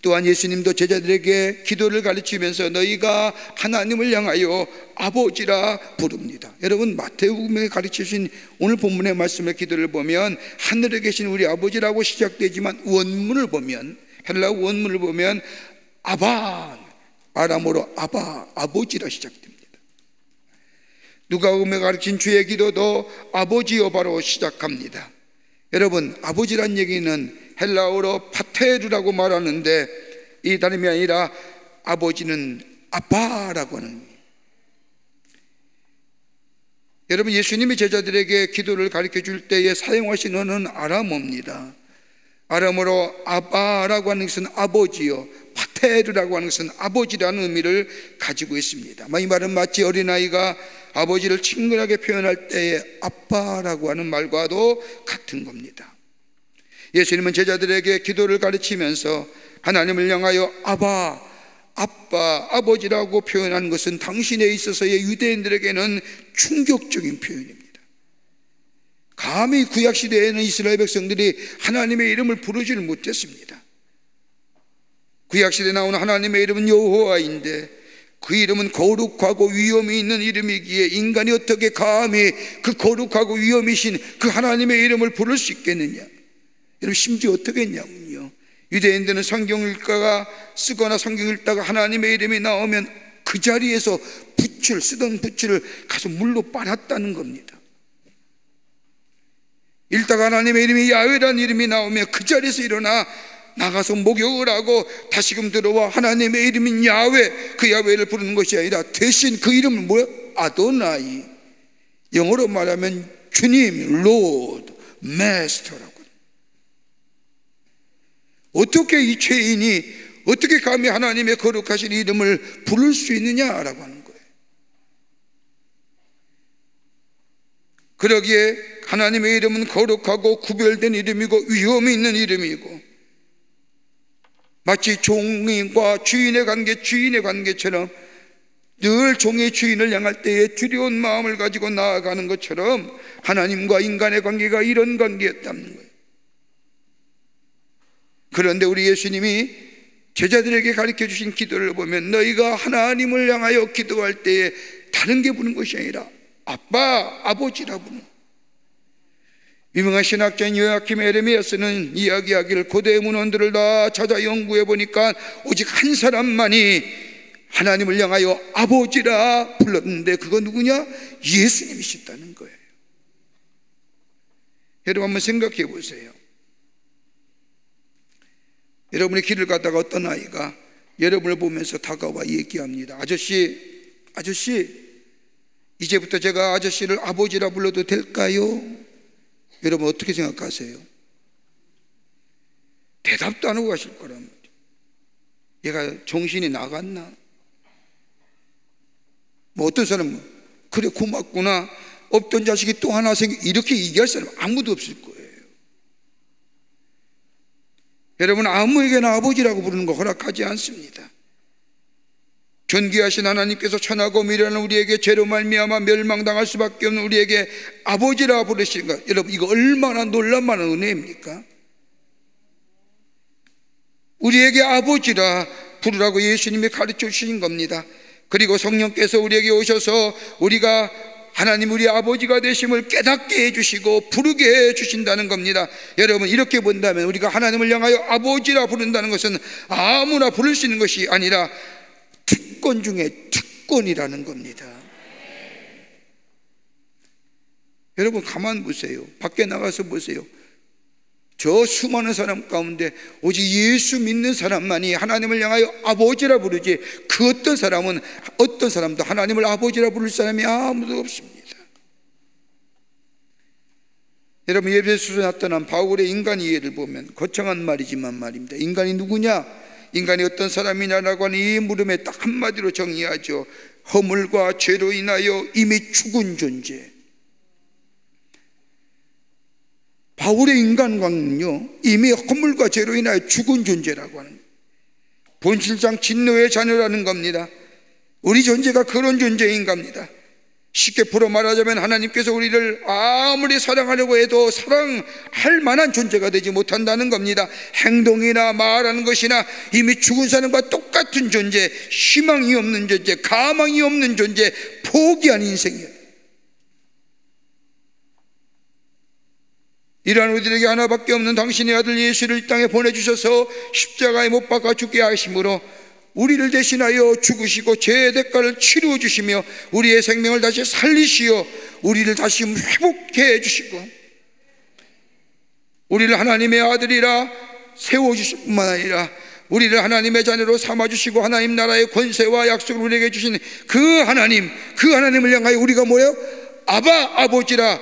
또한 예수님도 제자들에게 기도를 가르치면서 너희가 하나님을 향하여 아버지라 부릅니다. 여러분, 마태복음에 가르치신 오늘 본문의 말씀의 기도를 보면 하늘에 계신 우리 아버지라고 시작되지만 원문을 보면, 헬라 원문을 보면 아바, 아람어로 아바, 아버지라 시작됩니다. 누가복음에 가르친 주의 기도도 아버지여 바로 시작합니다. 여러분, 아버지란 얘기는 헬라어로 파테르라고 말하는데 이 다름이 아니라 아버지는 아빠라고 하는 거예요. 여러분, 예수님이 제자들에게 기도를 가르쳐 줄 때에 사용하신 언어는 아람어입니다. 아람어로 아바라고 하는 것은 아버지요, 파테르라고 하는 것은 아버지라는 의미를 가지고 있습니다. 이 말은 마치 어린아이가 아버지를 친근하게 표현할 때에 아빠라고 하는 말과도 같은 겁니다. 예수님은 제자들에게 기도를 가르치면서 하나님을 향하여 아바, 아빠, 아버지라고 표현하는 것은 당신에 있어서의 유대인들에게는 충격적인 표현입니다. 감히 구약시대에는 이스라엘 백성들이 하나님의 이름을 부르지를 못했습니다. 구약시대에 나오는 하나님의 이름은 여호와인데 그 이름은 거룩하고 위엄이 있는 이름이기에 인간이 어떻게 감히 그 거룩하고 위엄이신 그 하나님의 이름을 부를 수 있겠느냐. 여러분, 심지어 어떻게 했냐면요, 유대인들은 성경 읽다가 쓰거나 성경 읽다가 하나님의 이름이 나오면 그 자리에서 쓰던 붓을 가서 물로 빨았다는 겁니다. 읽다가 하나님의 이름이 야훼라는 이름이 나오면 그 자리에서 일어나 나가서 목욕을 하고 다시금 들어와 하나님의 이름인 야훼, 그 야훼를 부르는 것이 아니라 대신 그 이름은 뭐야? 아도나이, 영어로 말하면 주님, 로드, 마스터라고. 어떻게 이 죄인이 어떻게 감히 하나님의 거룩하신 이름을 부를 수 있느냐라고 하는 거예요. 그러기에 하나님의 이름은 거룩하고 구별된 이름이고 위엄이 있는 이름이고, 마치 종과 주인의 관계처럼 늘 종의 주인을 향할 때에 두려운 마음을 가지고 나아가는 것처럼 하나님과 인간의 관계가 이런 관계였다는 거예요. 그런데 우리 예수님이 제자들에게 가르쳐 주신 기도를 보면 너희가 하나님을 향하여 기도할 때에 다른 게 부는 것이 아니라 아빠, 아버지라 부는. 유명한 신학자인 요아킴 에르미야스는 이야기하기를 고대 문헌들을 다 찾아 연구해 보니까 오직 한 사람만이 하나님을 향하여 아버지라 불렀는데 그건 누구냐? 예수님이셨다는 거예요. 여러분, 한번 생각해 보세요. 여러분이 길을 가다가 어떤 아이가 여러분을 보면서 다가와 얘기합니다. 아저씨, 이제부터 제가 아저씨를 아버지라 불러도 될까요? 여러분, 어떻게 생각하세요? 대답도 안 하고 가실 거란 말이에요. 얘가 정신이 나갔나? 어떤 사람은 그래 고맙구나, 없던 자식이 또 하나 이렇게 얘기할 사람 아무도 없을 거예요. 여러분, 아무에게나 아버지라고 부르는 거 허락하지 않습니다. 존귀하신 하나님께서 천하고 미련한 우리에게 죄로 말미암아 멸망당할 수밖에 없는 우리에게 아버지라 부르시는 것, 여러분, 이거 얼마나 놀랄만한 은혜입니까? 우리에게 아버지라 부르라고 예수님이 가르쳐 주신 겁니다. 그리고 성령께서 우리에게 오셔서 우리가 하나님 우리 아버지가 되심을 깨닫게 해주시고 부르게 해주신다는 겁니다. 여러분, 이렇게 본다면 우리가 하나님을 향하여 아버지라 부른다는 것은 아무나 부를 수 있는 것이 아니라 특권 중에 특권이라는 겁니다. 여러분, 가만 보세요. 밖에 나가서 보세요. 저 수많은 사람 가운데 오직 예수 믿는 사람만이 하나님을 향하여 아버지라 부르지, 그 어떤 사람도 하나님을 아버지라 부를 사람이 아무도 없습니다. 여러분, 에베소서 나타난 바울의 인간 이해를 보면 거창한 말이지만 말입니다. 인간이 누구냐? 인간이 어떤 사람이냐라고 하는 이 물음에 딱 한마디로 정의하죠. 허물과 죄로 인하여 이미 죽은 존재. 바울의 인간관은요, 이미 허물과 죄로 인하여 죽은 존재라고 하는, 본질상 진노의 자녀라는 겁니다. 우리 존재가 그런 존재인 겁니다. 쉽게 풀어 말하자면 하나님께서 우리를 아무리 사랑하려고 해도 사랑할 만한 존재가 되지 못한다는 겁니다. 행동이나 말하는 것이나 이미 죽은 사람과 똑같은 존재, 희망이 없는 존재, 가망이 없는 존재, 포기한 인생이에요. 이러한 우리들에게 하나밖에 없는 당신의 아들 예수를 이 땅에 보내주셔서 십자가에 못 박아 죽게 하심으로 우리를 대신하여 죽으시고 죄의 대가를 치루어 주시며 우리의 생명을 다시 살리시어 우리를 다시 회복해 주시고 우리를 하나님의 아들이라 세워주실 뿐만 아니라 우리를 하나님의 자녀로 삼아주시고 하나님 나라의 권세와 약속을 우리에게 주신 그 하나님을 향하여 우리가 뭐예요? 아버지라.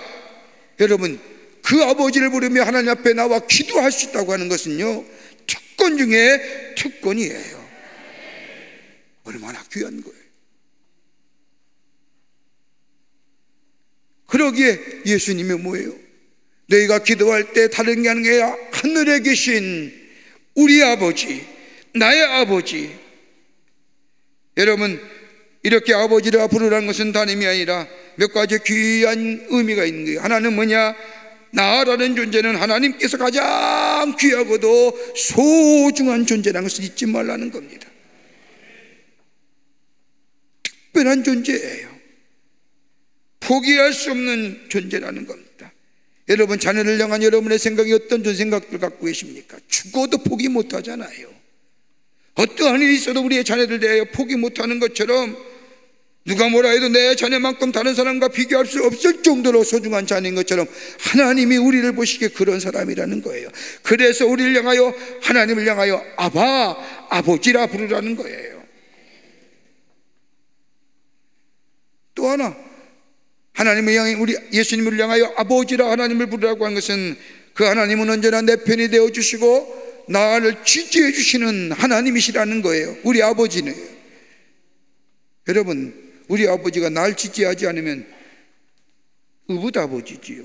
여러분, 그 아버지를 부르며 하나님 앞에 나와 기도할 수 있다고 하는 것은요, 특권 중에 특권이에요. 얼마나 귀한 거예요. 그러기에 예수님이 뭐예요? 너희가 기도할 때 다른 게 아니라 하늘에 계신 우리 아버지, 나의 아버지. 여러분, 이렇게 아버지라 부르라는 것은 다름이 아니라 몇 가지 귀한 의미가 있는 거예요. 하나는 뭐냐? 나라는 존재는 하나님께서 가장 귀하고도 소중한 존재라는 것을 잊지 말라는 겁니다. 특별한 존재예요. 포기할 수 없는 존재라는 겁니다. 여러분, 자녀를 향한 여러분의 생각이 어떤 생각들 갖고 계십니까? 죽어도 포기 못하잖아요. 어떠한 일이 있어도 우리의 자녀들 대하여 포기 못하는 것처럼 누가 뭐라 해도 내 자녀만큼 다른 사람과 비교할 수 없을 정도로 소중한 자녀인 것처럼 하나님이 우리를 보시기에 그런 사람이라는 거예요. 그래서 우리를 향하여, 하나님을 향하여 아버지라 부르라는 거예요. 또 하나, 하나님을 향해 우리 예수님을 향하여 아버지라 하나님을 부르라고 하는 것은 그 하나님은 언제나 내 편이 되어주시고 나를 지지해 주시는 하나님이시라는 거예요. 우리 아버지는. 여러분, 우리 아버지가 날 지지하지 않으면 의붓아버지지요.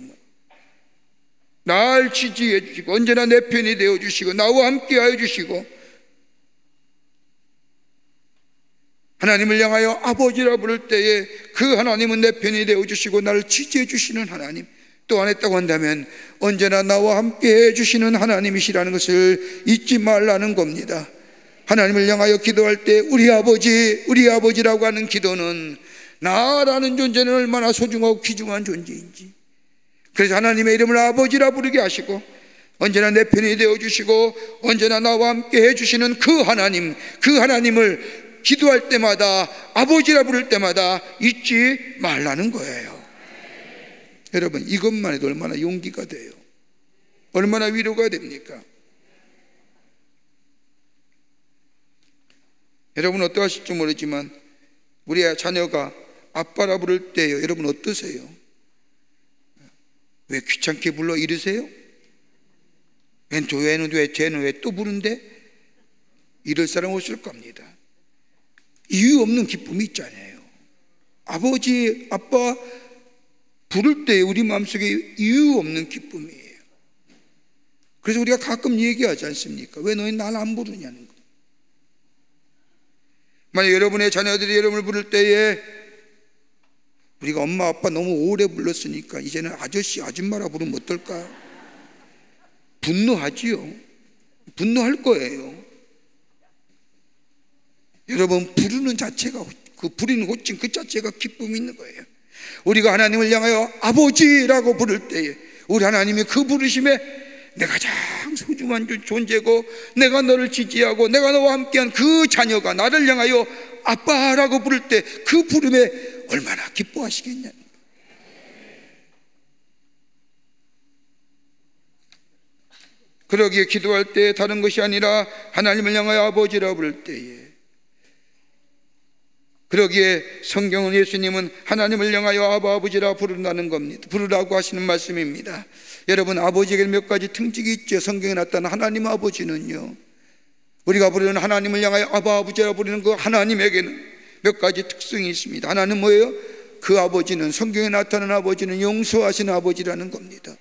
날 지지해 주시고 언제나 내 편이 되어 주시고 나와 함께 하여 주시고 하나님을 향하여 아버지라 부를 때에 그 하나님은 내 편이 되어 주시고 나를 지지해 주시는 하나님. 또 안 했다고 한다면 언제나 나와 함께 해 주시는 하나님이시라는 것을 잊지 말라는 겁니다. 하나님을 향하여 기도할 때 우리 아버지라고 하는 기도는 나라는 존재는 얼마나 소중하고 귀중한 존재인지, 그래서 하나님의 이름을 아버지라 부르게 하시고 언제나 내 편이 되어주시고 언제나 나와 함께 해주시는 그 하나님을 기도할 때마다 아버지라 부를 때마다 잊지 말라는 거예요. 여러분, 이것만 해도 얼마나 용기가 돼요. 얼마나 위로가 됩니까? 여러분 어떠하실지 모르지만 우리 자녀가 아빠라 부를 때요, 여러분 어떠세요? 왜 귀찮게 불러 이러세요? 쟤는 왜 또 부른대? 이럴 사람 없을 겁니다. 이유 없는 기쁨이 있잖아요. 아버지, 아빠 부를 때 우리 마음속에 이유 없는 기쁨이에요. 그래서 우리가 가끔 얘기하지 않습니까? 왜 너희 날 안 부르냐는 거. 만약 여러분의 자녀들이 여러분을 부를 때에 우리가 엄마 아빠 너무 오래 불렀으니까 이제는 아저씨 아줌마라 부르면 어떨까? 분노하지요. 분노할 거예요. 여러분, 부르는 자체가, 그 부르는 호칭 그 자체가 기쁨이 있는 거예요. 우리가 하나님을 향하여 아버지라고 부를 때에 우리 하나님이 그 부르심에 내가 가장 소중한 존재고 내가 너를 지지하고 내가 너와 함께한 그 자녀가 나를 향하여 아빠라고 부를 때 그 부름에 얼마나 기뻐하시겠냐. 그러기에 기도할 때 다른 것이 아니라 하나님을 향하여 아버지라 부를 때에, 그러기에 성경은 예수님은 하나님을 향하여 아버지라 부른다는 겁니다. 부르라고 하시는 말씀입니다. 여러분, 아버지에게 몇 가지 특징이 있죠. 성경에 나타난 하나님 아버지는요, 우리가 부르는 하나님을 향하여 아버지라 부르는 그 하나님에게는 몇 가지 특성이 있습니다. 하나는 뭐예요? 그 아버지는, 성경에 나타난 아버지는 용서하시는 아버지라는 겁니다.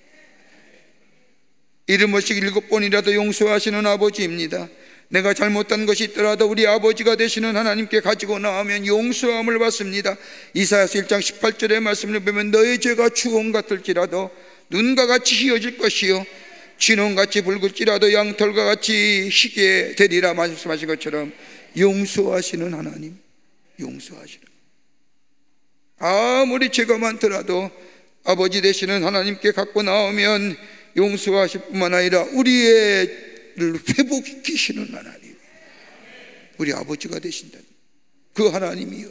이름 없이 7번이라도 용서하시는 아버지입니다. 내가 잘못한 것이 있더라도 우리 아버지가 되시는 하나님께 가지고 나오면 용서함을 받습니다. 이사야서 1장 18절의 말씀을 보면 너의 죄가 주홍 같을지라도 눈과 같이 희어질 것이요 진홍같이 붉을지라도 양털과 같이 희게 되리라 말씀하신 것처럼 용서하시는 하나님, 용서하시는, 아무리 죄가 많더라도 아버지 되시는 하나님께 갖고 나오면 용서하실 뿐만 아니라 우리를 회복시키시는 하나님, 우리 아버지가 되신다는 그 하나님이요.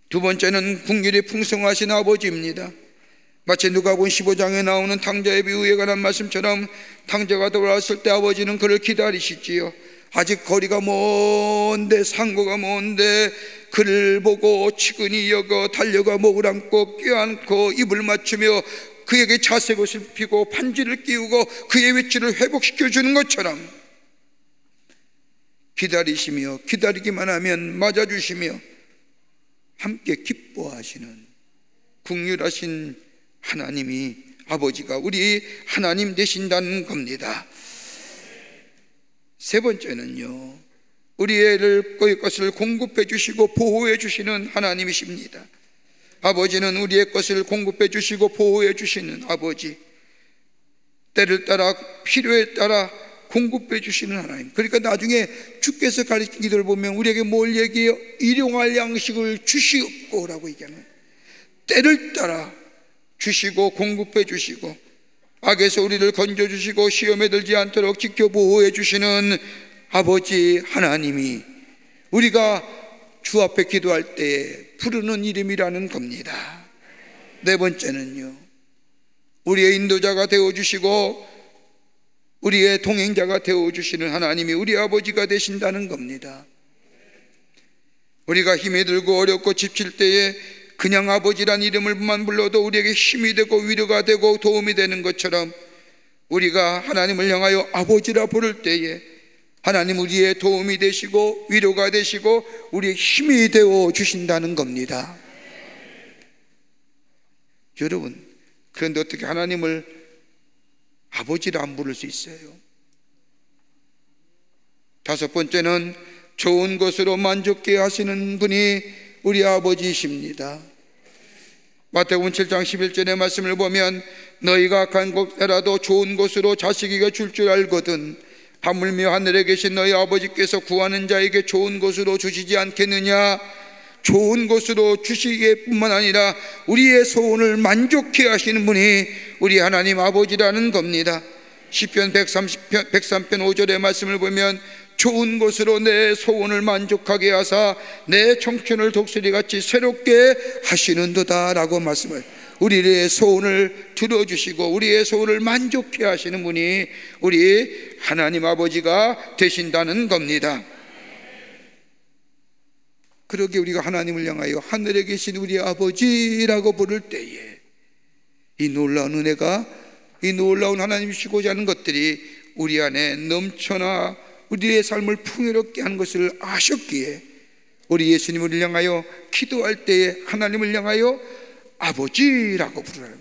두 번째는 긍휼이 풍성하신 아버지입니다. 마치 누가복음 15장에 나오는 탕자의 비유에 관한 말씀처럼 탕자가 돌아왔을 때 아버지는 그를 기다리시지요. 아직 거리가 먼데, 상고가 먼데 그를 보고 치근히 여겨 달려가 목을 안고 껴안고 입을 맞추며 그에게 자색옷을 피고 반지를 끼우고 그의 위치를 회복시켜주는 것처럼 기다리시며, 기다리기만 하면 맞아주시며 함께 기뻐하시는 긍휼하신 하나님이, 아버지가 우리 하나님 되신다는 겁니다. 세 번째는요, 우리의 것을 공급해 주시고 보호해 주시는 하나님이십니다. 아버지는 우리의 것을 공급해 주시고 보호해 주시는 아버지, 때를 따라 필요에 따라 공급해 주시는 하나님. 그러니까 나중에 주께서 가르친 기도를 보면 우리에게 뭘 얘기해요? 일용할 양식을 주시옵고라고 얘기하는, 때를 따라 주시고 공급해 주시고 악에서 우리를 건져주시고 시험에 들지 않도록 지켜 보호해 주시는 아버지 하나님이 우리가 주 앞에 기도할 때 부르는 이름이라는 겁니다. 네 번째는요, 우리의 인도자가 되어주시고 우리의 동행자가 되어주시는 하나님이 우리 아버지가 되신다는 겁니다. 우리가 힘이 들고 어렵고 지칠 때에 그냥 아버지란 이름을만 불러도 우리에게 힘이 되고 위로가 되고 도움이 되는 것처럼 우리가 하나님을 향하여 아버지라 부를 때에 하나님 우리의 도움이 되시고 위로가 되시고 우리의 힘이 되어 주신다는 겁니다. 여러분, 그런데 어떻게 하나님을 아버지라 안 부를 수 있어요? 다섯 번째는 좋은 것으로 만족케 하시는 분이 우리 아버지이십니다. 마태복음 7장 11절의 말씀을 보면 너희가 간 곳에라도 좋은 곳으로 자식에게 줄 줄 알거든 하물며 하늘에 계신 너희 아버지께서 구하는 자에게 좋은 곳으로 주시지 않겠느냐. 좋은 곳으로 주시기에 뿐만 아니라 우리의 소원을 만족케 하시는 분이 우리 하나님 아버지라는 겁니다. 시편 103편 5절의 말씀을 보면 좋은 곳으로 내 소원을 만족하게 하사 내 청춘을 독수리같이 새롭게 하시는도다 라고 말씀을, 우리의 소원을 들어주시고 우리의 소원을 만족해 하시는 분이 우리 하나님 아버지가 되신다는 겁니다. 그러기에 우리가 하나님을 향하여 하늘에 계신 우리 아버지라고 부를 때에 이 놀라운 은혜가, 이 놀라운 하나님이시고자 하는 것들이 우리 안에 넘쳐나 우리의 삶을 풍요롭게 하는 것을 아셨기에 우리 예수님을 향하여 기도할 때에 하나님을 향하여 아버지라고 부르라는,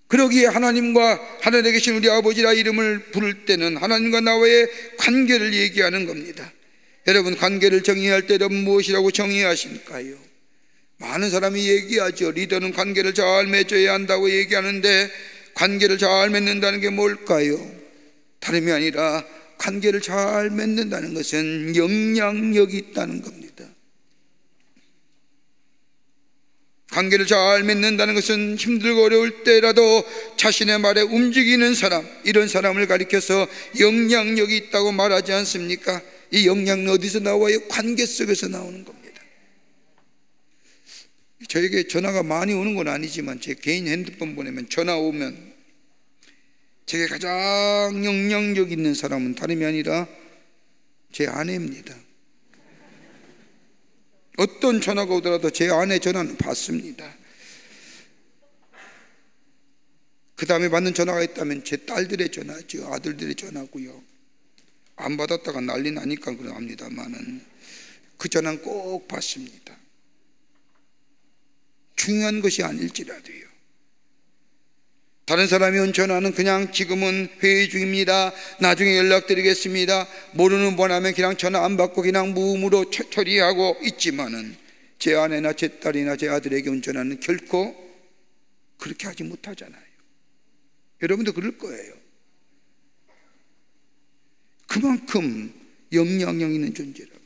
그러기에 하나님과 하늘에 계신 우리 아버지라 이름을 부를 때는 하나님과 나와의 관계를 얘기하는 겁니다. 여러분, 관계를 정의할 때 여러분 무엇이라고 정의하실까요? 많은 사람이 얘기하죠. 리더는 관계를 잘 맺어야 한다고 얘기하는데 관계를 잘 맺는다는 게 뭘까요? 다름이 아니라 관계를 잘 맺는다는 것은 영향력이 있다는 겁니다. 관계를 잘 맺는다는 것은 힘들고 어려울 때라도 자신의 말에 움직이는 사람, 이런 사람을 가리켜서 영향력이 있다고 말하지 않습니까? 이 영향력 어디서 나와요? 관계 속에서 나오는 겁니다. 저에게 전화가 많이 오는 건 아니지만 제 개인 핸드폰 보내면 전화 오면 제게 가장 영향력 있는 사람은 다름이 아니라 제 아내입니다. 어떤 전화가 오더라도 제 아내 전화는 받습니다. 그 다음에 받는 전화가 있다면 제 딸들의 전화죠. 아들들의 전화고요. 안 받았다가 난리 나니까 그럽니다만은 그 전화는 꼭 받습니다. 중요한 것이 아닐지라도요. 다른 사람이 온 전화는 그냥 지금은 회의 중입니다, 나중에 연락드리겠습니다, 모르는 번호면 그냥 전화 안 받고 그냥 무음으로 처리하고 있지만은 제 아내나 제 딸이나 제 아들에게 온 전화는 결코 그렇게 하지 못하잖아요. 여러분도 그럴 거예요. 그만큼 영향력 있는 존재라고.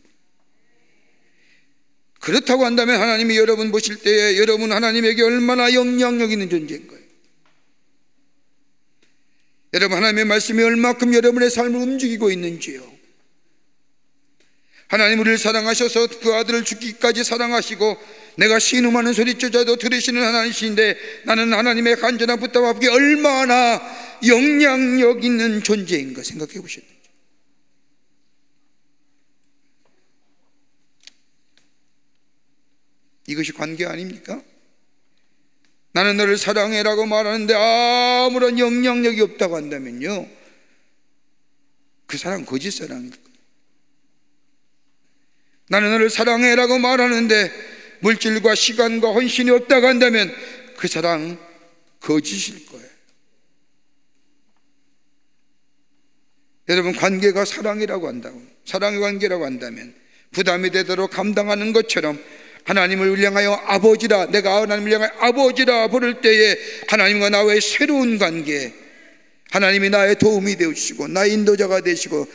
그렇다고 한다면 하나님이 여러분 보실 때에 여러분 하나님에게 얼마나 영향력 있는 존재인 거예요. 여러분 하나님의 말씀이 얼마큼 여러분의 삶을 움직이고 있는지요. 하나님 우리를 사랑하셔서 그 아들을 죽기까지 사랑하시고 내가 신음하는 소리조차도 들으시는 하나님이신데 나는 하나님의 간절한 부탁 앞에 얼마나 영향력 있는 존재인가 생각해 보셨는지. 이것이 관계 아닙니까? 나는 너를 사랑해라고 말하는데 아무런 영향력이 없다고 한다면요, 그 사람 거짓 사랑일 거예요. 나는 너를 사랑해라고 말하는데 물질과 시간과 헌신이 없다고 한다면 그 사람 거짓일 거예요. 여러분 관계가 사랑이라고 한다고, 사랑의 관계라고 한다면 부담이 되도록 감당하는 것처럼 하나님을 향하여 아버지라, 내가 하나님을 향하여 아버지라 부를 때에 하나님과 나와의 새로운 관계, 하나님이 나의 도움이 되시고 나의 인도자가 되시고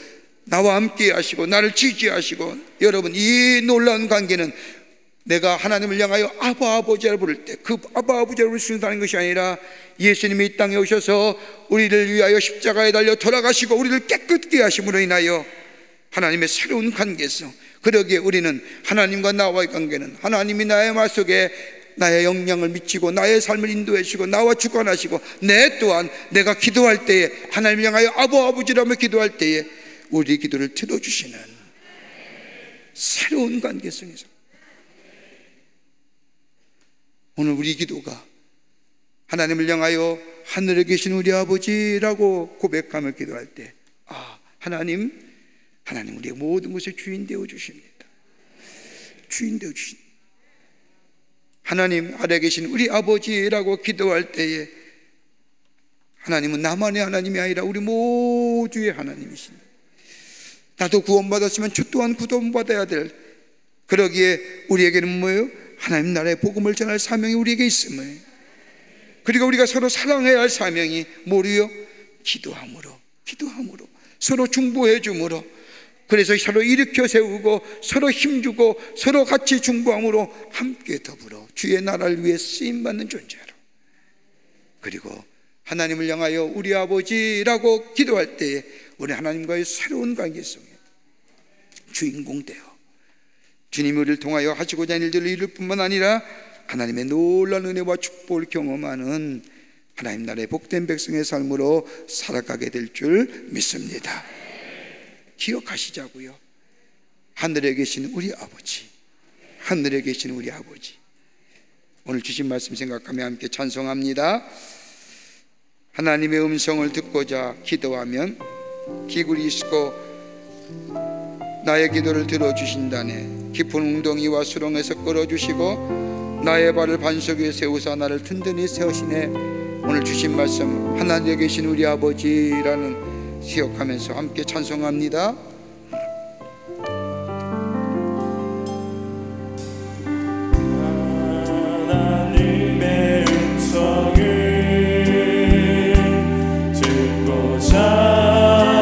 나와 함께 하시고 나를 지지하시고, 여러분 이 놀라운 관계는 내가 하나님을 향하여 아바 아버지라 부를 때 그 아바 아버지라 부를 수 있다는 것이 아니라 예수님이 이 땅에 오셔서 우리를 위하여 십자가에 달려 돌아가시고 우리를 깨끗게 하심으로 인하여 하나님의 새로운 관계성, 그러기에 우리는 하나님과 나와의 관계는 하나님이 나의 말 속에 나의 영향을 미치고 나의 삶을 인도해 주시고 나와 주관하시고 내 또한 내가 기도할 때에 하나님을 향하여 아버지라며 기도할 때에 우리 기도를 들어주시는 새로운 관계성에서 오늘 우리 기도가 하나님을 향하여 하늘에 계신 우리 아버지라고 고백하며 기도할 때 하나님 우리의 모든 것의 주인 되어 주십니다. 주인 되어 주십니다. 하나님 아래에 계신 우리 아버지라고 기도할 때에 하나님은 나만의 하나님이 아니라 우리 모두의 하나님이십니다. 나도 구원받았으면 저 또한 구원받아야 될, 그러기에 우리에게는 뭐예요? 하나님 나라의 복음을 전할 사명이 우리에게 있음을, 그리고 우리가 서로 사랑해야 할 사명이 뭐리요? 기도함으로 서로 중보해 줌으로, 그래서 서로 일으켜 세우고 서로 힘주고 서로 같이 중보함으로 함께 더불어 주의 나라를 위해 쓰임받는 존재로, 그리고 하나님을 향하여 우리 아버지라고 기도할 때에 우리 하나님과의 새로운 관계성에 주인공 되어 주님이 우리를 통하여 하시고자 하는 일들을 이룰 뿐만 아니라 하나님의 놀라운 은혜와 축복을 경험하는 하나님 나라의 복된 백성의 삶으로 살아가게 될 줄 믿습니다. 기억하시자고요. 하늘에 계신 우리 아버지, 하늘에 계신 우리 아버지. 오늘 주신 말씀 생각하며 함께 찬송합니다. 하나님의 음성을 듣고자 기도하면 기울이시고 나의 기도를 들어주신다네. 깊은 웅덩이와 수렁에서 끌어주시고 나의 발을 반석 위에 세우사 나를 든든히 세우시네. 오늘 주신 말씀 하나님에 계신 우리 아버지라는 기억하면서 함께 찬송합니다. 하나님의 음성을 듣고자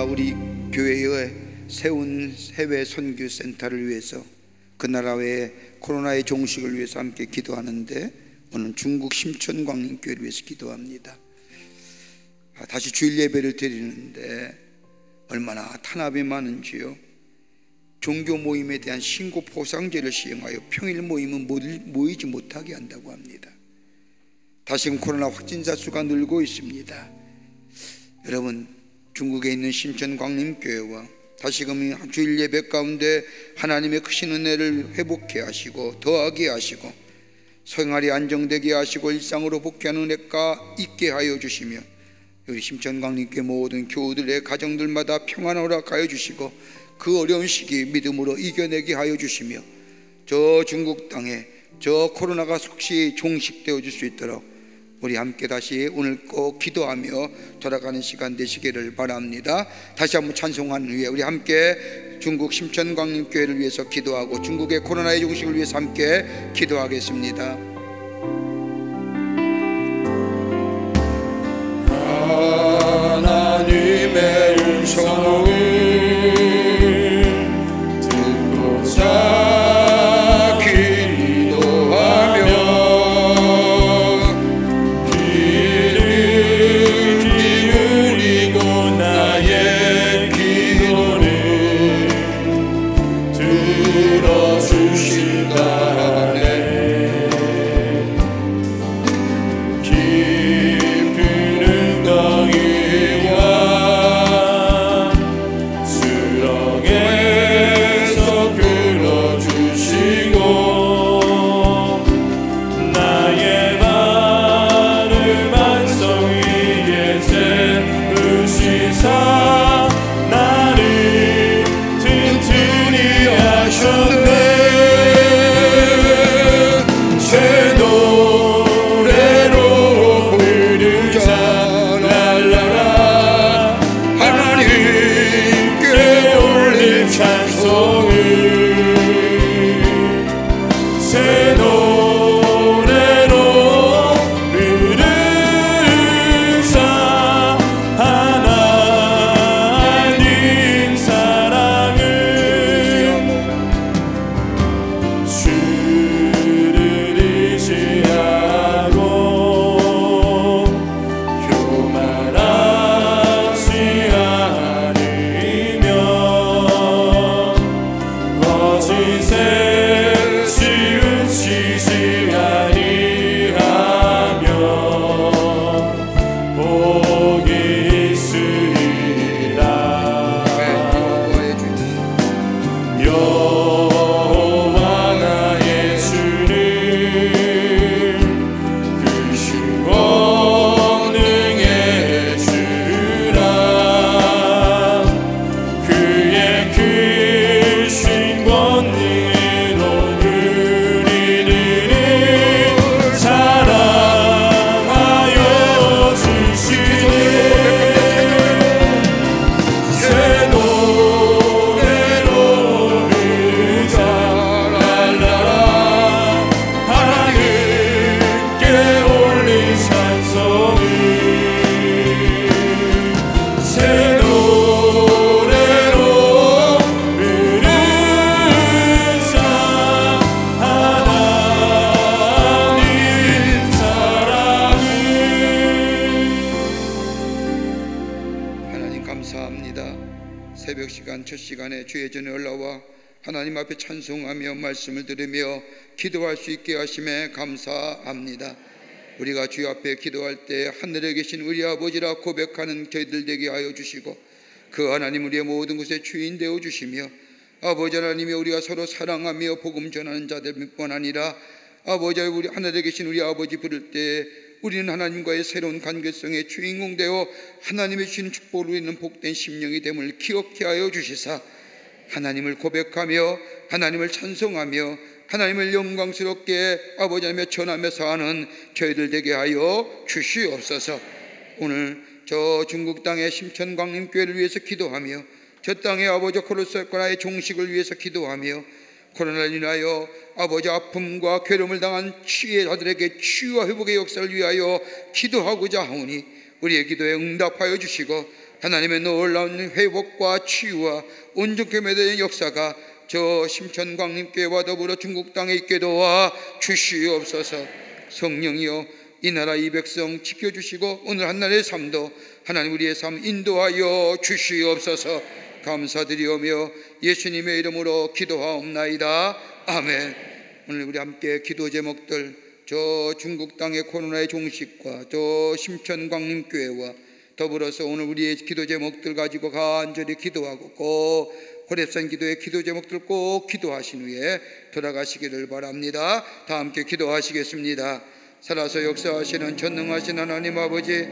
우리 교회에 세운 해외 선교센터를 위해서 그 나라의 코로나의 종식을 위해서 함께 기도하는데 오늘 중국 심천광림교회를 위해서 기도합니다. 다시 주일 예배를 드리는데 얼마나 탄압이 많은지요. 종교 모임에 대한 신고 보상제를 시행하여 평일 모임은 모이지 못하게 한다고 합니다. 다시금 코로나 확진자 수가 늘고 있습니다. 여러분, 중국에 있는 심천광림교회와 다시금 주일 예배 가운데 하나님의 크신 은혜를 회복해 하시고 더하게 하시고 생활이 안정되게 하시고 일상으로 복귀하는 은혜가 있게 하여 주시며 우리 심천광림교회 모든 교우들의 가정들마다 평안을 허락하여 주시고 그 어려운 시기 믿음으로 이겨내게 하여 주시며 저 중국 땅에 저 코로나가 속시 종식되어 줄 수 있도록 우리 함께 다시 오늘 꼭 기도하며 돌아가는 시간 되시기를 바랍니다. 다시 한번 찬송하는 후에 우리 함께 중국 심천광림교회를 위해서 기도하고 중국의 코로나의 종식을 위해서 함께 기도하겠습니다. 하나님의 음성을 듣고자 기도하며 귀를 기울이고 나의 기도를 들어주신다네. 깊은 웅덩이와 수렁에서 끌어주시고 나의 발을 반석 위에 세우시사 나를 튼튼히 하셨네. 새 노래로 부르자 랄라라 하나님께 올릴 찬송을 새 노래로 부르자 하나님 사랑을 주를 의지하고 교만하지 않으며 거짓에 치우치지 아니하며 복이 있으리라. 여호와 나의 주는 크신 권능의 주라. 그의 크신 권능으로 우리를 사랑하여 주시네. 새 노래로 부르자 랄라라 하나님께 올린 찬송을 새 노래로 부르자 하나님 사랑을. 하나님 감사합니다. 새벽 시간 첫 시간에 주의 전에 올라와 하나님 앞에 찬송하며 말씀을 들으며 기도할 수 있게 하심에 감사합니다. 우리가 주의 앞에 기도할 때 하늘에 계신 우리 아버지라 고백하는 저희들 되게 하여 주시고 그 하나님 우리의 모든 것에 주인 되어 주시며 아버지 하나님이 우리가 서로 사랑하며 복음 전하는 자들뿐 아니라 아버지 우리 하늘에 계신 우리 아버지 부를 때 우리는 하나님과의 새로운 관계성의 주인공 되어 하나님의 주신 축복으로 있는 복된 심령이 됨을 기억케 하여 주시사 하나님을 고백하며 하나님을 찬송하며 하나님을 영광스럽게 아버지 하나님의 전하면서 하는 저희들 되게 하여 주시옵소서. 오늘 저 중국 땅의 심천광림교회를 위해서 기도하며 저 땅의 아버지 코로나의 종식을 위해서 기도하며 코로나를 인하여 아버지 아픔과 괴로움을 당한 치유자들에게 치유와 회복의 역사를 위하여 기도하고자 하오니 우리의 기도에 응답하여 주시고 하나님의 놀라운 회복과 치유와 온전케 맺는 역사가 저 심천광림교회와 더불어 중국 땅에 있게 도와 주시옵소서. 성령이여 이 나라 이 백성 지켜주시고 오늘 한날의 삶도 하나님 우리의 삶 인도하여 주시옵소서. 감사드리오며 예수님의 이름으로 기도하옵나이다. 아멘. 오늘 우리 함께 기도 제목들, 저 중국 땅의 코로나의 종식과 저 심천광림교회와 더불어서 오늘 우리의 기도 제목들 가지고 간절히 기도하고 꼭 호렙산 기도의 기도 제목들 꼭 기도하신 후에 돌아가시기를 바랍니다. 다 함께 기도하시겠습니다. 살아서 역사하시는 전능하신 하나님 아버지,